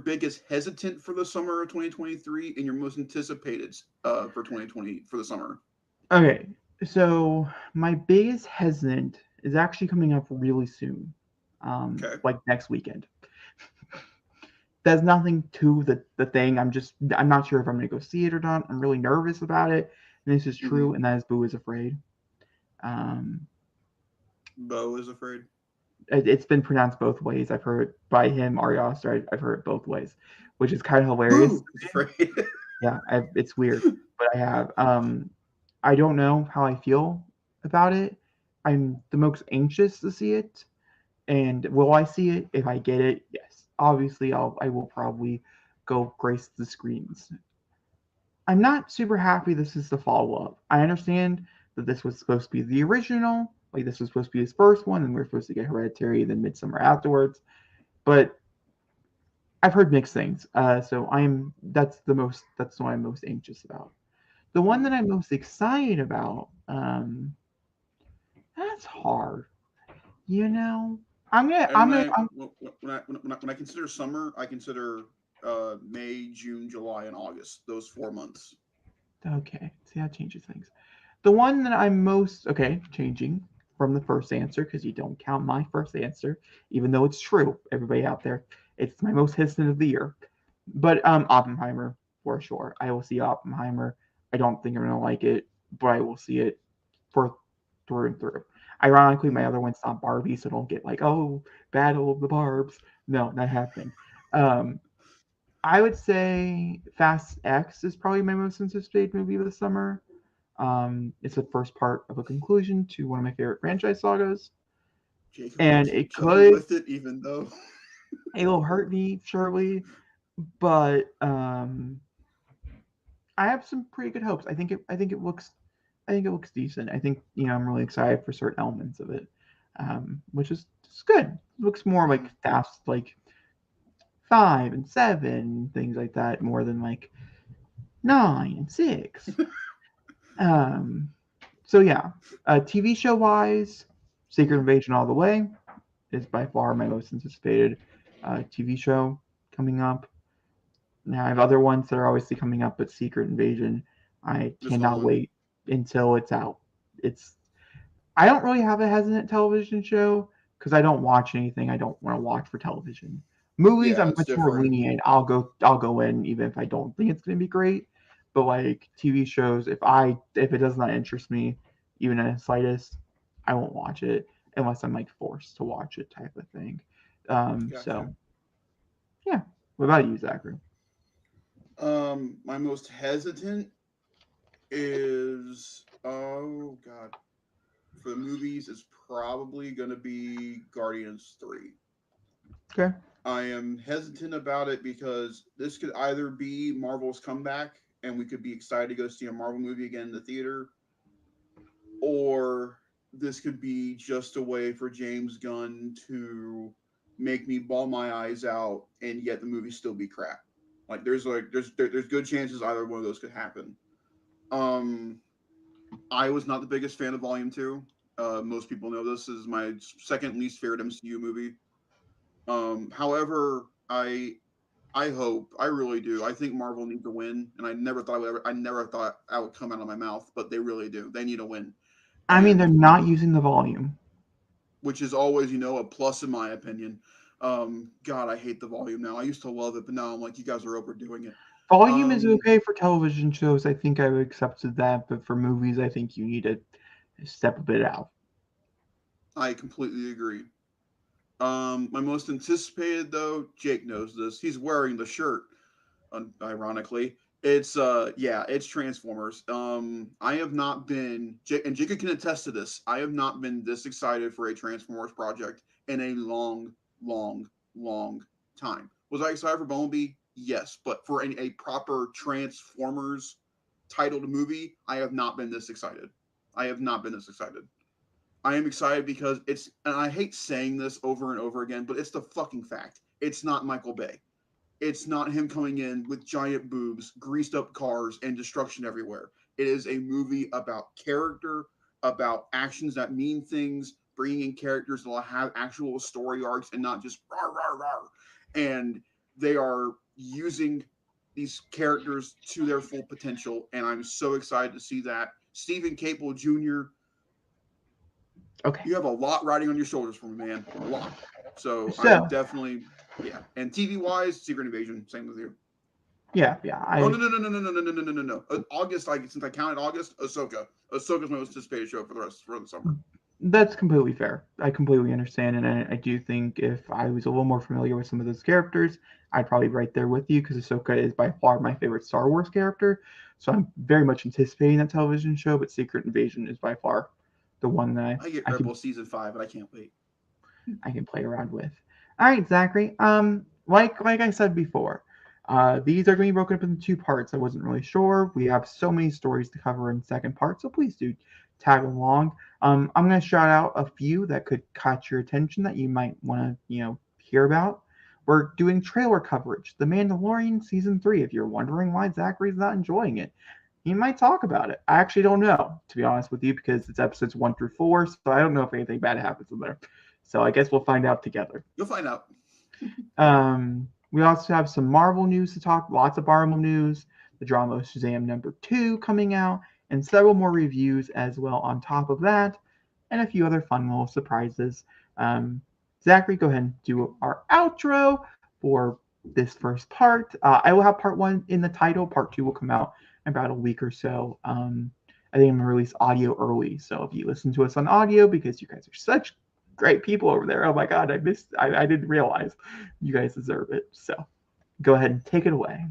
biggest hesitant for the summer of 2023 and your most anticipated for 2020 for the summer? Okay, so my biggest hesitant is actually coming up really soon, Okay. like next weekend. There's nothing to the thing. I'm not sure if I'm gonna go see it or not. I'm really nervous about it. And this is Mm-hmm. true, and that is Boo is Afraid. Um, Bo is afraid. it's been pronounced both ways. I've heard by him, Ari Aster. I've heard it both ways, which is kind of hilarious. Boo is afraid. Yeah, it's weird, but I have. I don't know how I feel about it. I'm the most anxious to see it, and will I see it? If I get it, yes. Obviously, I will probably go grace the screens. I'm not super happy this is the follow up. I understand that this was supposed to be the original, like this was supposed to be his first one, and we are supposed to get Hereditary, and then Midsummer afterwards. But I've heard mixed things, so I'm that's what I'm most anxious about. The one that I'm most excited about, that's hard. You know, And when I consider summer, I consider May, June, July, and August. Those 4 months. okay. See, that changes things. The one that I'm most okay changing from the first answer because you don't count my first answer, even though it's true. Everybody out there, it's my most hesitant of the year. But Oppenheimer for sure. I will see Oppenheimer. I don't think I'm gonna like it, but I will see it for through and through. Ironically, my Mm-hmm. other one's not Barbie, so don't get like, oh, Battle of the Barbs. No, not happening. Um, I would say Fast X is probably my most anticipated movie of the summer. It's the first part of a conclusion to one of my favorite franchise sagas. Jacob will And keep it going could, with it, even though it'll hurt me surely, but I have some pretty good hopes. I think it looks decent. I think I'm really excited for certain elements of it, which is just good. It looks more like Fast, like 5 and 7, things like that, more than like 9 and 6. Um, so yeah, TV show wise, Secret Invasion all the way is by far my most anticipated TV show coming up. Now I have other ones that are obviously coming up, but Secret Invasion, I this whole cannot one. wait until it's out. It's I don't really have a hesitant television show because I don't watch anything I don't want to watch for television. Movies, Yeah, I'm it's much more different. lenient. I'll go in even if I don't think it's gonna be great. But like TV shows, if it does not interest me, even in the slightest, I won't watch it unless I'm like forced to watch it type of thing. Gotcha. So yeah. What about you, Zachary? My most hesitant is, oh god, for the movies is probably gonna be Guardians 3. Okay. I am hesitant about it because this could either be Marvel's comeback and we could be excited to go see a Marvel movie again in the theater, or this could be just a way for James Gunn to make me bawl my eyes out and yet the movie still be crap. There's good chances either one of those could happen. Um I was not the biggest fan of Volume 2. Most people know this is my second least favorite MCU movie. However, I hope, I really do. I think Marvel needs to win, and I never thought I would come out of my mouth, but they really do. They need a win, I mean, they're and not using the volume. which is always, a plus in my opinion. God, I hate the volume now. I used to love it, but now I'm like, you guys are overdoing it. Volume is Um, okay for television shows. I think I would accept that, but for movies, I think you need to step a bit out. I completely agree. My most anticipated though, Jake knows this. He's wearing the shirt. Ironically, it's Transformers. I have not been, and Jacob can attest to this. I have not been this excited for a Transformers project in a long, long, long time. Was I excited for Bumblebee? Yes, but for a proper Transformers titled movie, I have not been this excited. I have not been this excited. I am excited because and I hate saying this over and over again, but it's the fucking fact. It's not Michael Bay. It's not him coming in with giant boobs, greased up cars, and destruction everywhere. It is a movie about character, about actions that mean things, bringing in characters that will have actual story arcs and not just rah, rah, rah. And they are using these characters to their full potential, and I'm so excited to see that. Stephen Caple Jr., Okay. you have a lot riding on your shoulders for me, man. A lot. So I'm So, definitely, yeah. And TV wise, Secret Invasion, same with you. yeah. Oh no. August, since I counted August, Ahsoka. Ahsoka's my most anticipated show for the summer. That's completely fair. I completely understand, and I do think if I was a little more familiar with some of those characters, I'd probably be right there with you because Ahsoka is by far my favorite Star Wars character. So I'm very much anticipating that television show, but Secret Invasion is by far the one that I get I can Rebels season 5, but I can't wait. I can play around with. All right, Zachary. Like I said before, these are going to be broken up into 2 parts. I wasn't really sure. We have so many stories to cover in the second part, so please do tag along. I'm going to shout out a few that could catch your attention that you might want to, hear about. We're doing trailer coverage. The Mandalorian season 3. If you're wondering why Zachary's not enjoying it, he might talk about it. I actually don't know, to be honest with you, because it's episodes 1 through 4, so I don't know if anything bad happens in there. So I guess we'll find out together. You'll find out. We also have some Marvel news to talk, lots of Marvel news, the drama Shazam #2 coming out, and several more reviews as well on top of that, and a few other fun little surprises. Zachary, go ahead and do our outro for this first part. I will have part 1 in the title. Part 2 will come out in about a week or so. I think I'm going to release audio early. So if you listen to us on audio, because you guys are such great people over there. Oh my God, I didn't realize you guys deserve it. So go ahead and take it away.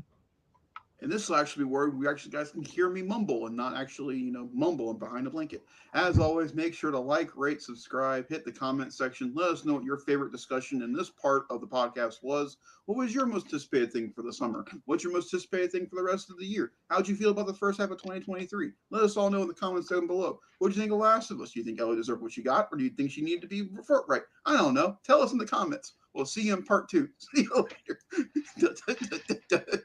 And this will actually be where we actually guys can hear me mumble and not actually, mumble behind the blanket. As always, make sure to like, rate, subscribe, hit the comment section. Let us know what your favorite discussion in this part of the podcast was. What was your most anticipated thing for the summer? What's your most anticipated thing for the rest of the year? How'd you feel about the first half of 2023? Let us all know in the comments down below. What do you think of Last of Us? Do you think Ellie deserved what she got, or do you think she needed to be forthright? I don't know. Tell us in the comments. We'll see you in part 2. See you later.